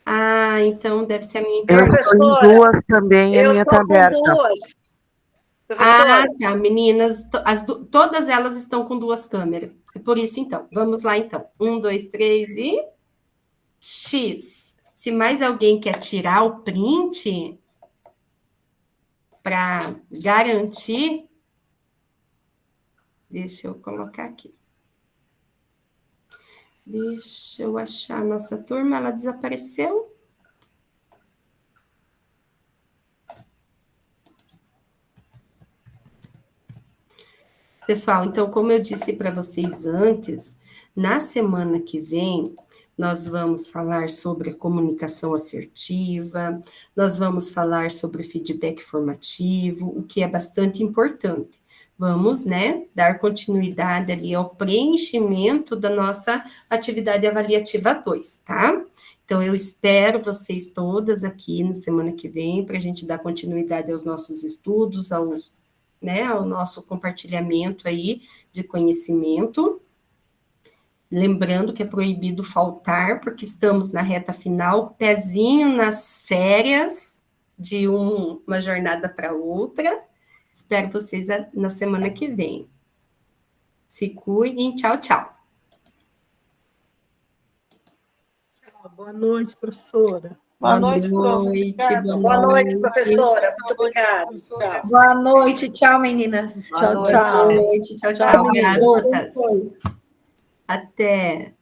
Ah, então deve ser a minha Eu internet. estou em duas também, a minha está aberta. Ah, tá, meninas, todas elas estão com duas câmeras. É por isso, então. Vamos lá, então. 1, 2, 3 e... X. Se mais alguém quer tirar o print para garantir... Deixa eu colocar aqui. Deixa eu achar a nossa turma. Ela desapareceu? Pessoal, então, como eu disse para vocês antes, na semana que vem, nós vamos falar sobre a comunicação assertiva, nós vamos falar sobre feedback formativo, o que é bastante importante. Vamos, né, dar continuidade ali ao preenchimento da nossa atividade avaliativa 2, tá? Então, eu espero vocês todas aqui na semana que vem, para a gente dar continuidade aos nossos estudos, ao nosso compartilhamento aí de conhecimento. Lembrando que é proibido faltar, porque estamos na reta final, pezinho nas férias, de uma jornada para outra. Espero vocês na semana que vem. Se cuidem, tchau, tchau. Boa noite, professora. Boa noite, boa noite, professora. Muito obrigada. Boa noite, tchau, meninas. Tchau, tchau. Boa noite, tchau, tchau. Garotas. Até.